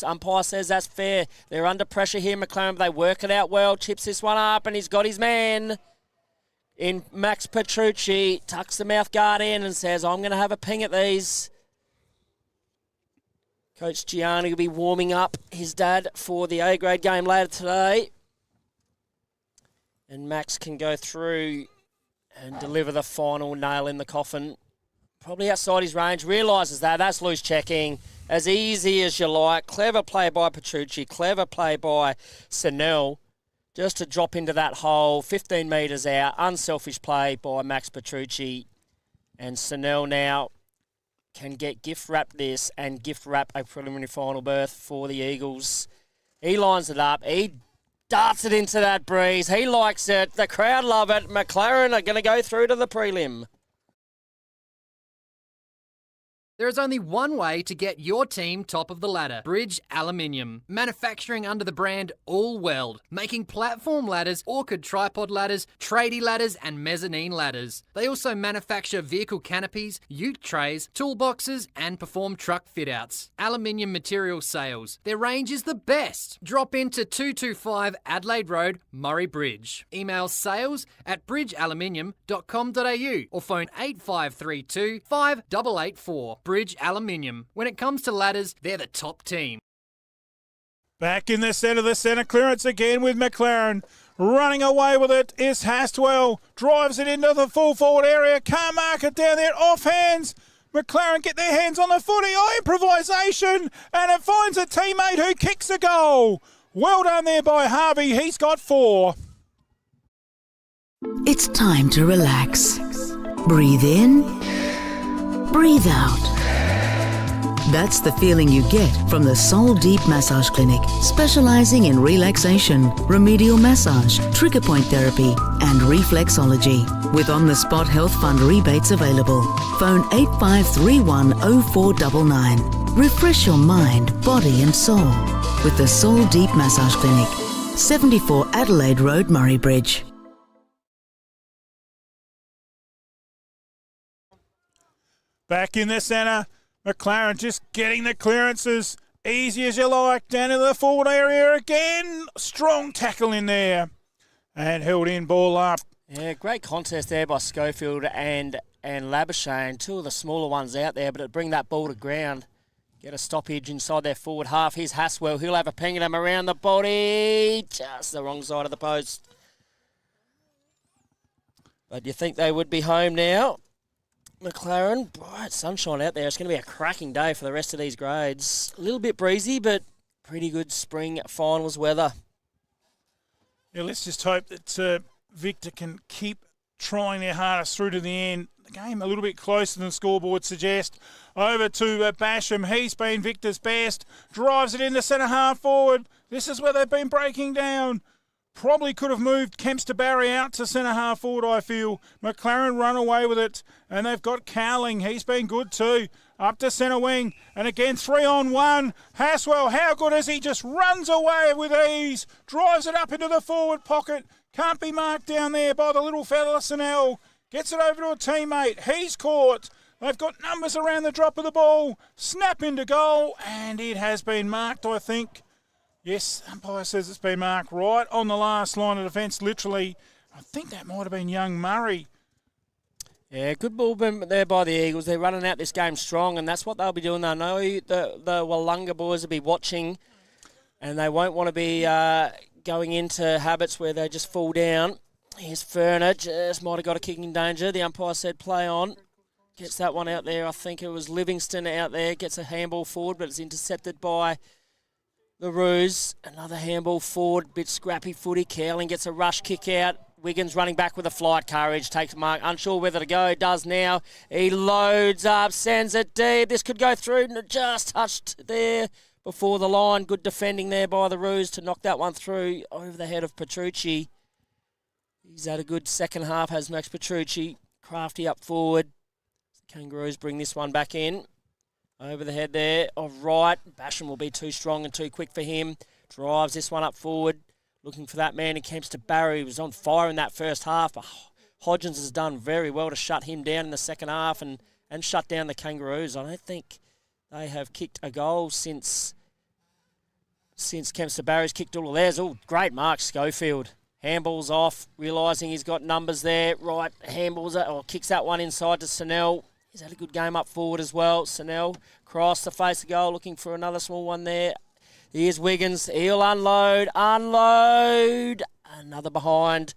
umpire says that's fair. They're under pressure here, McLaren, but they work it out well. Chips this one up, and he's got his man in Max Petrucci. Tucks the mouth guard in and says, I'm going to have a ping at these. Coach Gianni will be warming up his dad for the A-grade game later today. And Max can go through and deliver the final nail in the coffin. Probably outside his range. Realises that. That's loose checking. As easy as you like. Clever play by Petrucci. Clever play by Sanel. Just to drop into that hole. 15 metres out. Unselfish play by Max Petrucci. And Sanel now can get gift-wrap this and gift-wrap a preliminary final berth for the Eagles. He lines it up. He darts it into that breeze. He likes it. The crowd love it. McLaren are going to go through to the prelim. There is only one way to get your team top of the ladder. Bridge Aluminium. Manufacturing under the brand All Weld. Making platform ladders, orchid tripod ladders, tradie ladders and mezzanine ladders. They also manufacture vehicle canopies, ute trays, toolboxes and perform truck fit-outs. Aluminium material sales. Their range is the best. Drop into 225 Adelaide Road, Murray Bridge. Email sales@bridgealuminium.com.au or phone 8532 5884. Bridge Aluminium. When it comes to ladders, they're the top team. Back in the centre clearance again with McLaren. Running away with it is Hastwell. Drives it into the full forward area. Can't mark it down there. Off hands. McLaren get their hands on the footy. Oh, improvisation. And it finds a teammate who kicks a goal. Well done there by Harvey. He's got 4. It's time to relax. Breathe in. Breathe out. That's the feeling you get from the Soul Deep Massage Clinic, specialising in relaxation, remedial massage, trigger point therapy and reflexology. With on-the-spot health fund rebates available. Phone 8531 0499. Refresh your mind, body and soul with the Soul Deep Massage Clinic, 74 Adelaide Road, Murray Bridge. Back in the centre, McLaren just getting the clearances. Easy as you like. Down into the forward area again. Strong tackle in there. And held in, ball up. Yeah, great contest there by Schofield and Labuschagne. 2 of the smaller ones out there, but it'll bring that ball to ground. Get a stoppage inside their forward half. Here's Haswell. He'll have a ping at him around the body. Just the wrong side of the post. But you think they would be home now? McLaren, bright sunshine out there. It's going to be a cracking day for the rest of these grades. A little bit breezy, but pretty good spring finals weather. Yeah, let's just hope that Victor can keep trying their hardest through to the end. The game a little bit closer than the scoreboard suggests. Over to Basham. He's been Victor's best. Drives it into centre half forward. This is where they've been breaking down. Probably could have moved Kempster Barry out to centre half forward, I feel. McLaren run away with it. And they've got Cowling. He's been good too. Up to centre wing. And again, 3-on-1. Haswell, how good is he? Just runs away with ease. Drives it up into the forward pocket. Can't be marked down there by the little fella, Snell. Gets it over to a teammate. He's caught. They've got numbers around the drop of the ball. Snap into goal. And it has been marked, I think. Yes, umpire says it's been marked right on the last line of defence, literally. I think that might have been young Murray. Yeah, good ball there by the Eagles. They're running out this game strong, and that's what they'll be doing. They know the Willunga boys will be watching, and they won't want to be going into habits where they just fall down. Here's Ferner, just might have got a kicking danger. The umpire said play on. Gets that one out there. I think it was Livingston out there. Gets a handball forward, but it's intercepted by the Roos. Another handball forward, bit scrappy footy. Cowling gets a rush kick out. Wiggins running back with a flight courage, takes a mark, unsure whether to go, does now. He loads up, sends it deep. This could go through, just touched there before the line. Good defending there by the Roos to knock that one through over the head of Petrucci. He's had a good second half, has Max Petrucci. Crafty up forward. The Kangaroos bring this one back in. Over the head there of Wright. Basham will be too strong and too quick for him. Drives this one up forward. Looking for that man in Kempster Barry. He was on fire in that first half. But Hodgins has done very well to shut him down in the second half and shut down the Kangaroos. I don't think they have kicked a goal since Kempster Barry's kicked all of theirs. Oh, great mark, Schofield. Handballs off, realising he's got numbers there. Right, kicks that one inside to Snell. He's had a good game up forward as well. Snell cross the face of goal, looking for another small one there. Here's Wiggins. He'll unload. Another behind.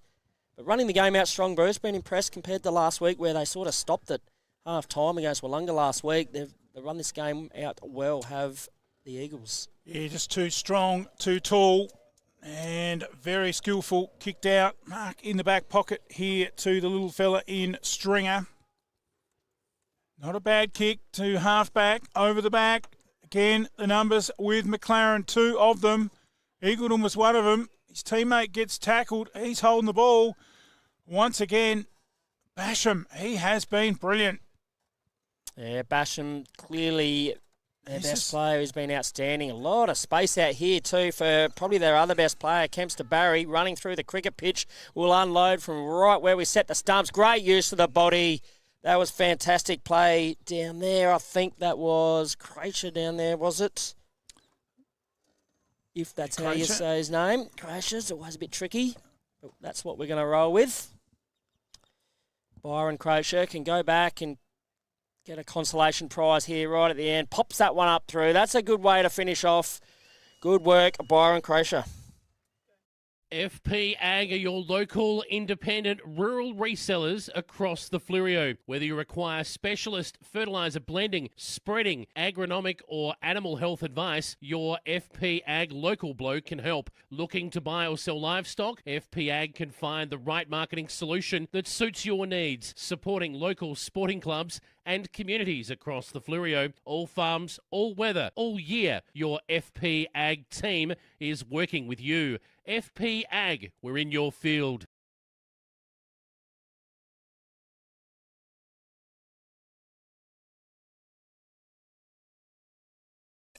But running the game out strong, Bruce. Been impressed compared to last week where they sort of stopped at half time against Willunga last week. They've run this game out well, have the Eagles. Yeah, just too strong, too tall, and very skillful. Kicked out. Mark in the back pocket here to the little fella in Stringer. Not a bad kick to half-back, over the back. Again, the numbers with McLaren, 2 of them. Eagleton was one of them. His teammate gets tackled. He's holding the ball. Once again, Basham, he has been brilliant. Yeah, Basham clearly their best player. He's been outstanding. A lot of space out here too for probably their other best player, Kempster Barry, running through the cricket pitch. Will unload from right where we set the stumps. Great use of the body. That was fantastic play down there. I think that was Kreischer down there, was it? If that's how you say his name. Kreischer's always a bit tricky, but that's what we're going to roll with. Byron Kreischer can go back and get a consolation prize here right at the end. Pops that one up through. That's a good way to finish off. Good work, Byron Kreischer. FP Ag are your local, independent, rural resellers across the Fleurieu. Whether you require specialist fertiliser blending, spreading, agronomic or animal health advice, your FP Ag local bloke can help. Looking to buy or sell livestock? FP Ag can find the right marketing solution that suits your needs, supporting local sporting clubs and communities across the Fleurieu. All farms, all weather, all year. Your FP Ag team is working with you. FP Ag, we're in your field.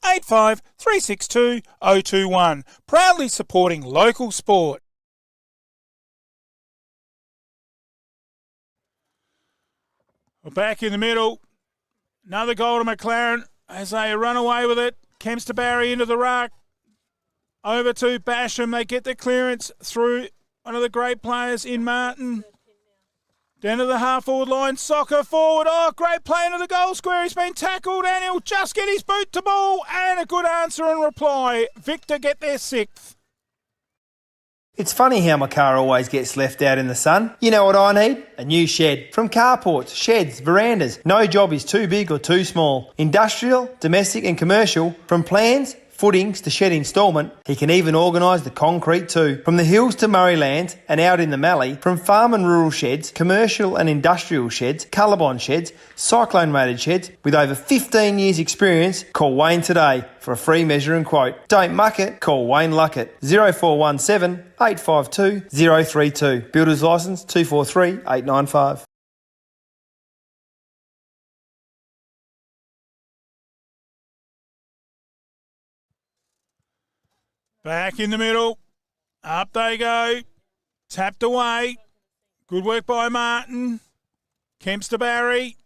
Eight 362 021. Proudly supporting local sport. We're back in the middle. Another goal to McLaren as they run away with it. Kempster Barry into the ruck. Over to Basham. They get the clearance through one of the great players in Martin. Down to the half-forward line. Soccer forward. Oh, great play into the goal square. He's been tackled and he'll just get his boot to ball. And a good answer and reply. Victor get their 6th. It's funny how my car always gets left out in the sun. You know what I need? A new shed. From carports, sheds, verandas. No job is too big or too small. Industrial, domestic and commercial. From plans, footings to shed instalment, he can even organise the concrete too. From the hills to Murrayland and out in the Mallee, from farm and rural sheds, commercial and industrial sheds, Colorbond sheds, cyclone rated sheds, with over 15 years experience, call Wayne today for a free measure and quote. Don't muck it, call Wayne Luckett. 0417 852 032. Builder's licence 243 895. Back in the middle. Up they go. Tapped away. Good work by Martin. Kemps to Barry.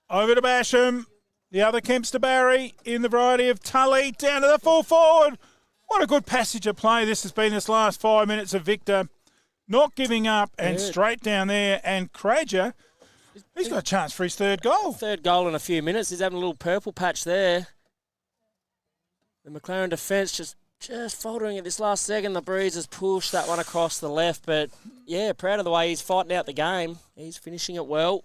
Over to Basham. The other Kemps to Barry in the variety of Tully. Down to the full forward. What a good passage of play this has been this last 5 minutes of Victor. Not giving up and straight down there. And Crager, he's got a chance for his third goal. Third goal in a few minutes. He's having a little purple patch there. The McLaren defence just faltering at this last second. The Breeze has pushed that one across the left. But, yeah, proud of the way he's fighting out the game. He's finishing it well,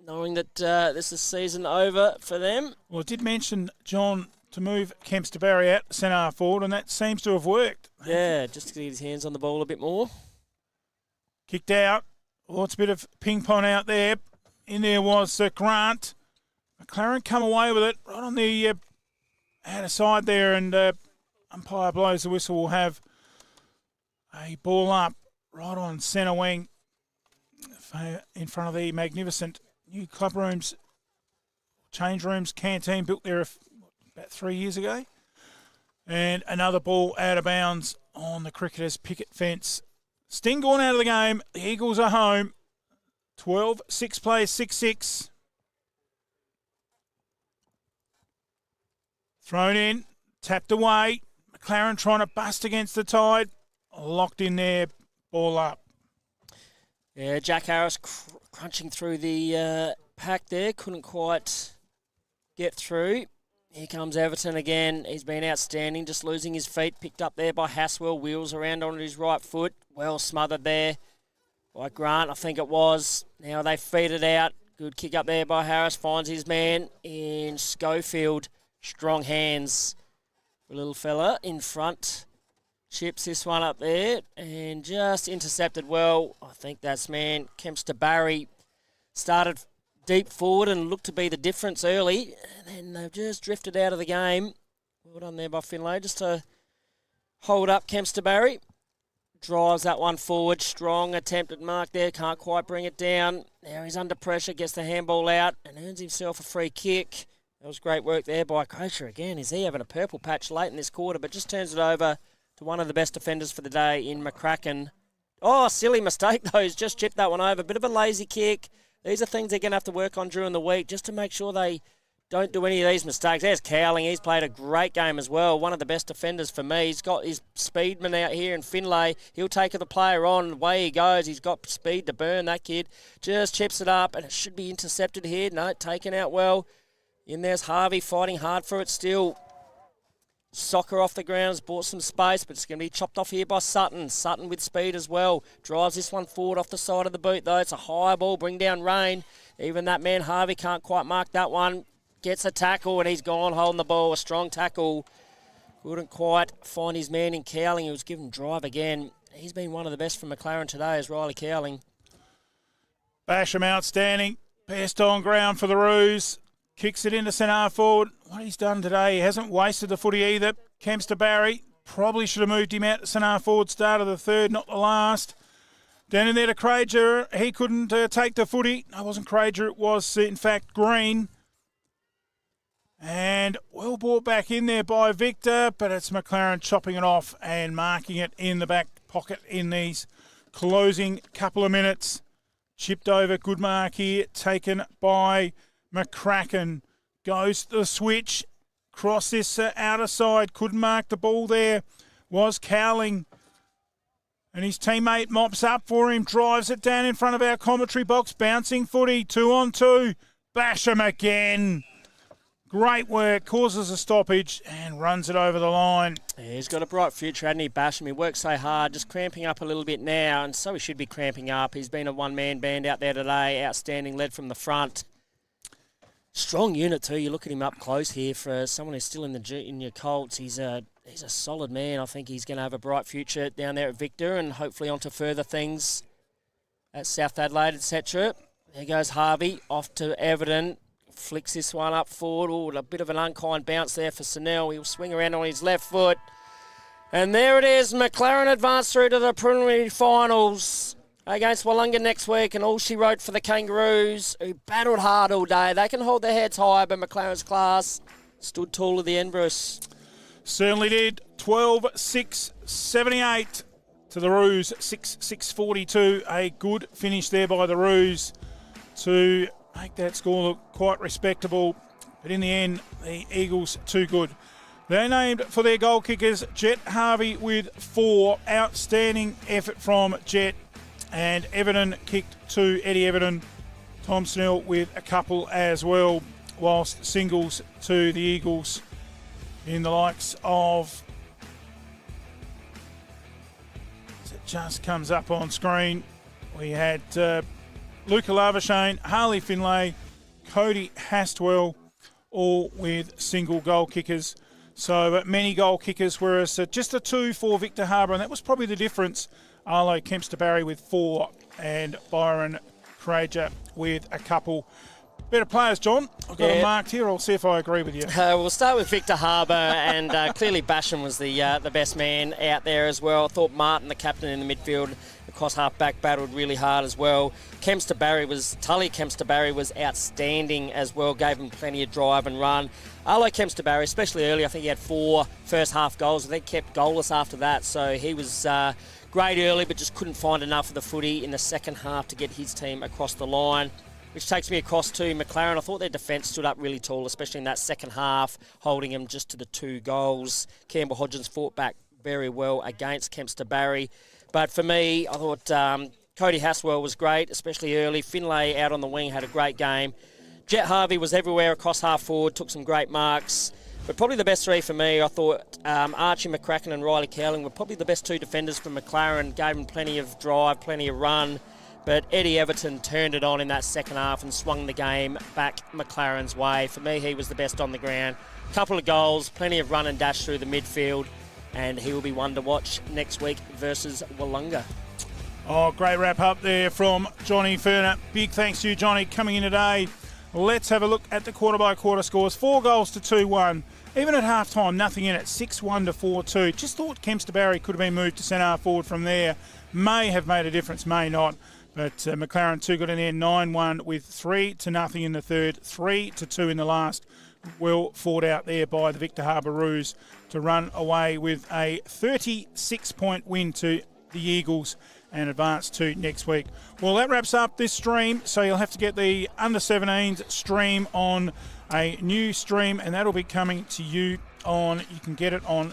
knowing that this is season over for them. Well, I did mention, John, to move Kemps to Barry out centre forward, and that seems to have worked. Yeah, just to get his hands on the ball a bit more. Kicked out. Oh, it's a bit of ping-pong out there. In there was Grant. McLaren come away with it right on the outer side there, and umpire blows the whistle. Will have a ball up right on centre wing in front of the magnificent new club rooms, change rooms, canteen built there about 3 years ago. And another ball out of bounds on the Cricketers' picket fence. Sting gone out of the game. The Eagles are home. 12, 6 plays, 6-6. Thrown in, tapped away. McLaren trying to bust against the tide. Locked in there, ball up. Yeah, Jack Harris crunching through the pack there. Couldn't quite get through. Here comes Everton again. He's been outstanding, just losing his feet. Picked up there by Haswell. Wheels around on his right foot. Well smothered there by Grant, I think it was. Now they feed it out. Good kick up there by Harris. Finds his man in Schofield. Strong hands. The little fella in front. Chips this one up there and just intercepted well. I think that's man. Kemps to Barry started deep forward and looked to be the difference early. And then they've just drifted out of the game. Well done there by Finlay just to hold up Kemps to Barry. Drives that one forward. Strong attempt at mark there. Can't quite bring it down. Now he's under pressure. Gets the handball out and earns himself a free kick. That was great work there by Kosher again. Is he having a purple patch late in this quarter, but just turns it over to one of the best defenders for the day in McCracken. Oh, silly mistake, though. He's just chipped that one over. Bit of a lazy kick. These are things they're going to have to work on during the week just to make sure they don't do any of these mistakes. There's Cowling. He's played a great game as well. One of the best defenders for me. He's got his speedman out here in Finlay. He'll take the player on. Away he goes. He's got speed to burn, that kid. Just chips it up, and it should be intercepted here. No, taken out well. In there's Harvey fighting hard for it still. Soccer off the ground has bought some space, but it's going to be chopped off here by Sutton. Sutton with speed as well. Drives this one forward off the side of the boot, though. It's a high ball. Bring down Rain. Even that man, Harvey, can't quite mark that one. Gets a tackle, and he's gone holding the ball. A strong tackle. Couldn't quite find his man in Cowling. He was given drive again. He's been one of the best from McLaren today, is Riley Cowling. Basham outstanding. Best on ground for the Roos. Kicks it into centre forward. What he's done today, he hasn't wasted the footy either. Kemps to Barry. Probably should have moved him out to centre forward, start of the third, not the last. Down in there to Crager. He couldn't take the footy. No, it wasn't Crager. It was, in fact, Green. And well brought back in there by Victor, but it's McLaren chopping it off and marking it in the back pocket in these closing couple of minutes. Chipped over, good mark here, taken by McCracken. Goes to the switch, cross this outer side, couldn't mark the ball there, was Cowling. And his teammate mops up for him, drives it down in front of our commentary box, bouncing footy, 2-on-2. Basham again. Great work, causes a stoppage and runs it over the line. Yeah, he's got a bright future, hasn't he, Basham? He works so hard, just cramping up a little bit now, and so he should be cramping up. He's been a one-man band out there today, outstanding, led from the front. Strong unit too. You look at him up close here for someone who's still in the junior Colts. He's a solid man. I think he's going to have a bright future down there at Victor and hopefully onto further things at South Adelaide, etc. There goes Harvey off to Everton. Flicks this one up forward. Oh, a bit of an unkind bounce there for Snell. He'll swing around on his left foot. And there it is. McLaren advanced through to the preliminary finals against Willunga next week. And all she wrote for the Kangaroos, who battled hard all day. They can hold their heads high, but McLaren's class stood tall at the end, Bruce. Certainly did. 12-6-78 to the Roos. 6-6-42. A good finish there by the Roos to make that score look quite respectable. But in the end, the Eagles too good. They're named for their goal kickers. Jet Harvey with 4. Outstanding effort from Jet. And Everton kicked 2. Eddie Everton. Tom Snell with a couple as well. Whilst singles to the Eagles in the likes of... As it just comes up on screen, we had Luca Lavashane, Harley Finlay, Cody Hastwell, all with single goal kickers. So many goal kickers, whereas just a 2 for Victor Harbour, and that was probably the difference. Arlo Kempster-Barry with 4 and Byron Crager with a couple. Better players, John. I've got them marked here. I'll see if I agree with you. We'll start with Victor Harbour, and clearly Basham was the best man out there as well. I thought Martin, the captain in the midfield, across half-back, battled really hard as well. Tully Kempster-Barry was outstanding as well, gave him plenty of drive and run. Arlo Kempster-Barry, especially early, I think he had 4 first-half goals. I think kept goalless after that, so he was great early, but just couldn't find enough of the footy in the second half to get his team across the line. Which takes me across to McLaren. I thought their defence stood up really tall, especially in that second half, holding him just to the 2 goals. Campbell Hodgins fought back very well against Kempster-Barry. But for me, I thought Cody Haswell was great, especially early. Finlay out on the wing had a great game. Jet Harvey was everywhere across half forward, took some great marks. But probably the best 3 for me, I thought Archie McCracken and Riley Cowling were probably the best 2 defenders for McLaren, gave them plenty of drive, plenty of run. But Eddie Everton turned it on in that second half and swung the game back McLaren's way. For me, he was the best on the ground. Couple of goals, plenty of run and dash through the midfield, and he will be one to watch next week versus Willunga. Oh, great wrap up there from Johnny Ferner. Big thanks to you, Johnny, coming in today. Let's have a look at the quarter-by-quarter scores. 4 goals to 2-1. Even at half-time, nothing in it. 6-1 to 4-2. Just thought Kempster-Barry could have been moved to centre forward from there. May have made a difference, may not. But McLaren too good in there, 9-1 with 3-0 in the third, 3-2 in the last. Well fought out there by the Victor Harbour Roos to run away with a 36-point win to the Eagles and advance to next week. Well, that wraps up this stream, so you'll have to get the Under-17s stream on a new stream, and that'll be coming to you on, you can get it on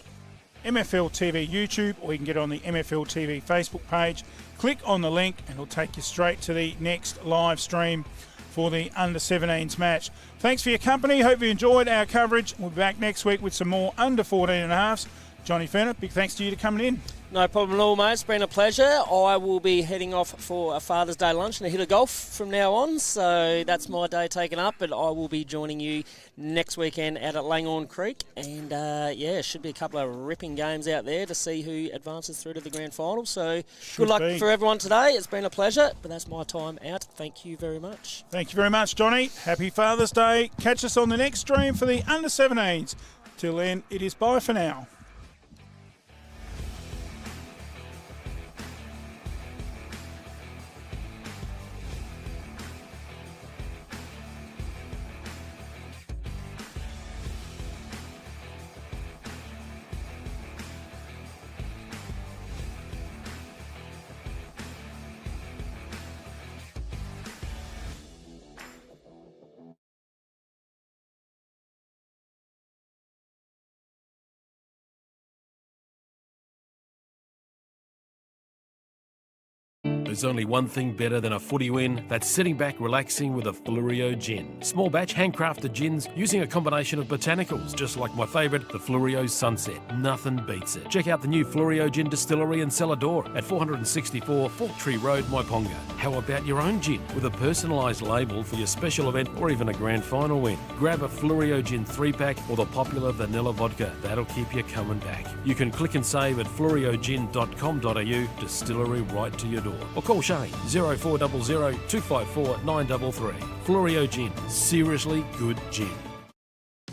MFLTV YouTube, or you can get it on the MFLTV Facebook page. Click on the link and it'll take you straight to the next live stream for the Under-17s match. Thanks for your company. Hope you enjoyed our coverage. We'll be back next week with some more Under-14.5s. Johnny Ferner, big thanks to you to coming in. No problem at all, mate. It's been a pleasure. I will be heading off for a Father's Day lunch and a hit of golf from now on, so that's my day taken up, but I will be joining you next weekend out at Langhorne Creek, and should be a couple of ripping games out there to see who advances through to the grand final, so good luck for everyone today. It's been a pleasure, but that's my time out. Thank you very much. Thank you very much, Johnny. Happy Father's Day. Catch us on the next stream for the Under-17s. Till then, it is bye for now. There's only one thing better than a footy win, that's sitting back relaxing with a Fluorio gin. Small batch handcrafted gins using a combination of botanicals, just like my favourite, the Fluorio Sunset. Nothing beats it. Check out the new Fluorio Gin Distillery and Cellar Door at 464 Fork Tree Road, Myponga. How about your own gin with a personalised label for your special event or even a grand final win? Grab a Fluorio Gin 3-pack or the popular vanilla vodka. That'll keep you coming back. You can click and save at fluoriogin.com.au, distillery right to your door. Or call Shane 0400 254 933. Fluorio Gin, seriously good gin.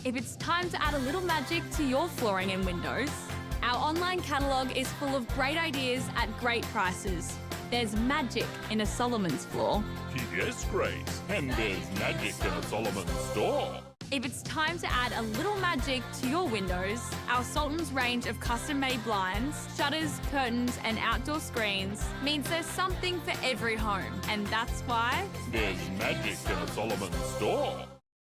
If it's time to add a little magic to your flooring and windows, our online catalogue is full of great ideas at great prices. There's magic in a Solomon's floor. Yes, Grace, and there's magic in a Solomon's store. If it's time to add a little magic to your windows, our Sultan's range of custom-made blinds, shutters, curtains and outdoor screens means there's something for every home. And that's why there's magic in a Solomon's store.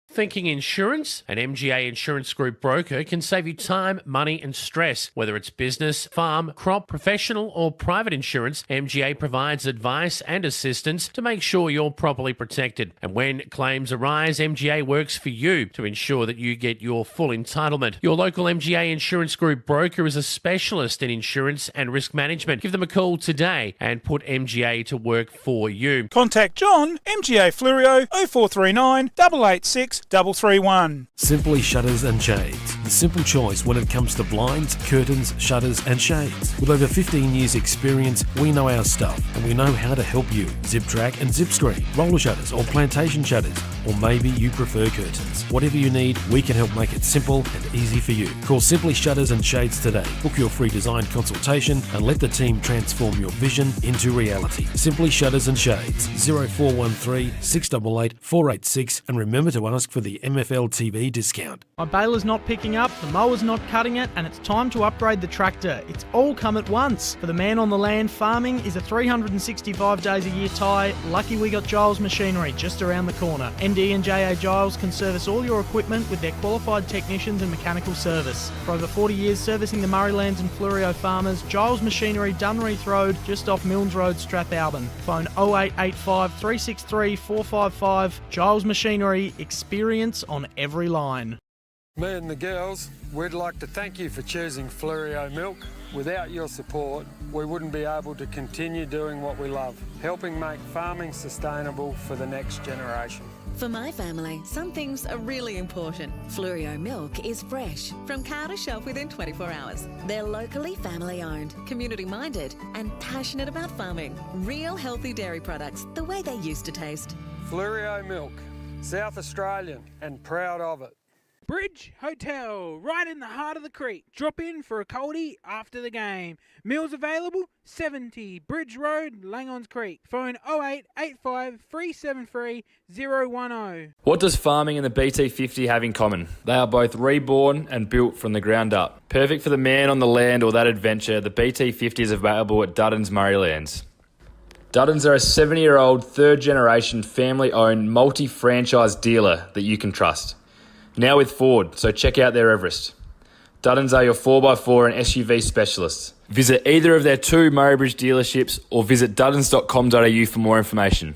Thinking insurance? An MGA Insurance Group broker can save you time, money and stress. Whether it's business, farm, crop, professional or private insurance, MGA provides advice and assistance to make sure you're properly protected. And when claims arise, MGA works for you to ensure that you get your full entitlement. Your local MGA Insurance Group broker is a specialist in insurance and risk management. Give them a call today and put MGA to work for you. Contact John, MGA Fluorio, 0439 886 331. Simply Shutters and Shades. The simple choice when it comes to blinds, curtains, shutters and shades. With over 15 years experience, we know our stuff and we know how to help you. Zip track and zip screen, roller shutters or plantation shutters, or maybe you prefer curtains. Whatever you need, we can help make it simple and easy for you. Call Simply Shutters and Shades today. Book your free design consultation and let the team transform your vision into reality. Simply Shutters and Shades, 0413 688 486, and remember to ask for the MFLTV discount. My baler's not picking up, the mower's not cutting it, and it's time to upgrade the tractor. It's all come at once. For the man on the land, farming is a 365 days a year tie. Lucky we got Giles Machinery just around the corner. MD and JA Giles can service all your equipment with their qualified technicians and mechanical service. For over 40 years servicing the Murraylands and Fluorio farmers, Giles Machinery, Dunreath Road, just off Milnes Road, Strathalbyn. Phone 0885 363 455. Giles Machinery, experience on every line. Me and the girls, we'd like to thank you for choosing Fluorio Milk. Without your support, we wouldn't be able to continue doing what we love, helping make farming sustainable for the next generation. For my family, some things are really important. Fluorio milk is fresh, from cow to shelf within 24 hours. They're locally family owned, community minded and passionate about farming. Real healthy dairy products, the way they used to taste. Fluorio Milk, South Australian and proud of it. Bridge Hotel, right in the heart of the creek. Drop in for a coldie after the game. Meals available, 70 Bridge Road, Langons Creek. Phone 0885 373 010. What does farming and the BT50 have in common? They are both reborn and built from the ground up. Perfect for the man on the land or that adventure, the BT50 is available at Dutton's Murraylands. Duttons are a 70-year-old, third-generation, family-owned, multi-franchise dealer that you can trust. Now with Ford, so check out their Everest. Duttons are your 4x4 and SUV specialists. Visit either of their 2 Murraybridge dealerships or visit duttons.com.au for more information.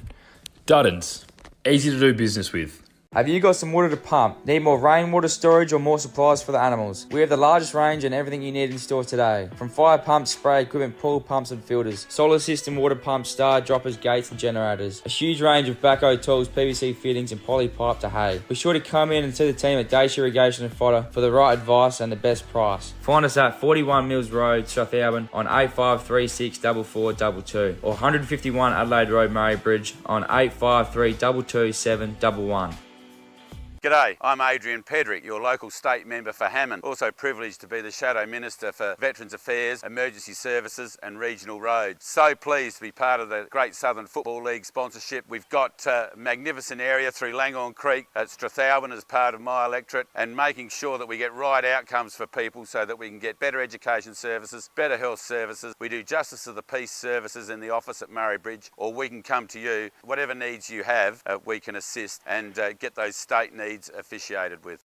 Duttons, easy to do business with. Have you got some water to pump? Need more rainwater storage or more supplies for the animals? We have the largest range and everything you need in store today. From fire pumps, spray equipment, pool pumps and filters, solar system, water pumps, star droppers, gates and generators. A huge range of backhoe tools, PVC fittings and poly pipe to hay. Be sure to come in and see the team at Dacia Irrigation and Fodder for the right advice and the best price. Find us at 41 Mills Road, Strathalbyn on 8536 4422 or 151 Adelaide Road, Murraybridge on 853 227 G'day, I'm Adrian Pedrick, your local state member for Hammond. Also privileged to be the Shadow Minister for Veterans Affairs, Emergency Services and Regional Roads. So pleased to be part of the Great Southern Football League sponsorship. We've got a magnificent area through Langhorne Creek at Strathalbyn as part of my electorate, and making sure that we get right outcomes for people so that we can get better education services, better health services. We do Justice of the Peace services in the office at Murraybridge, or we can come to you. Whatever needs you have, we can assist and get those state needs officiated with.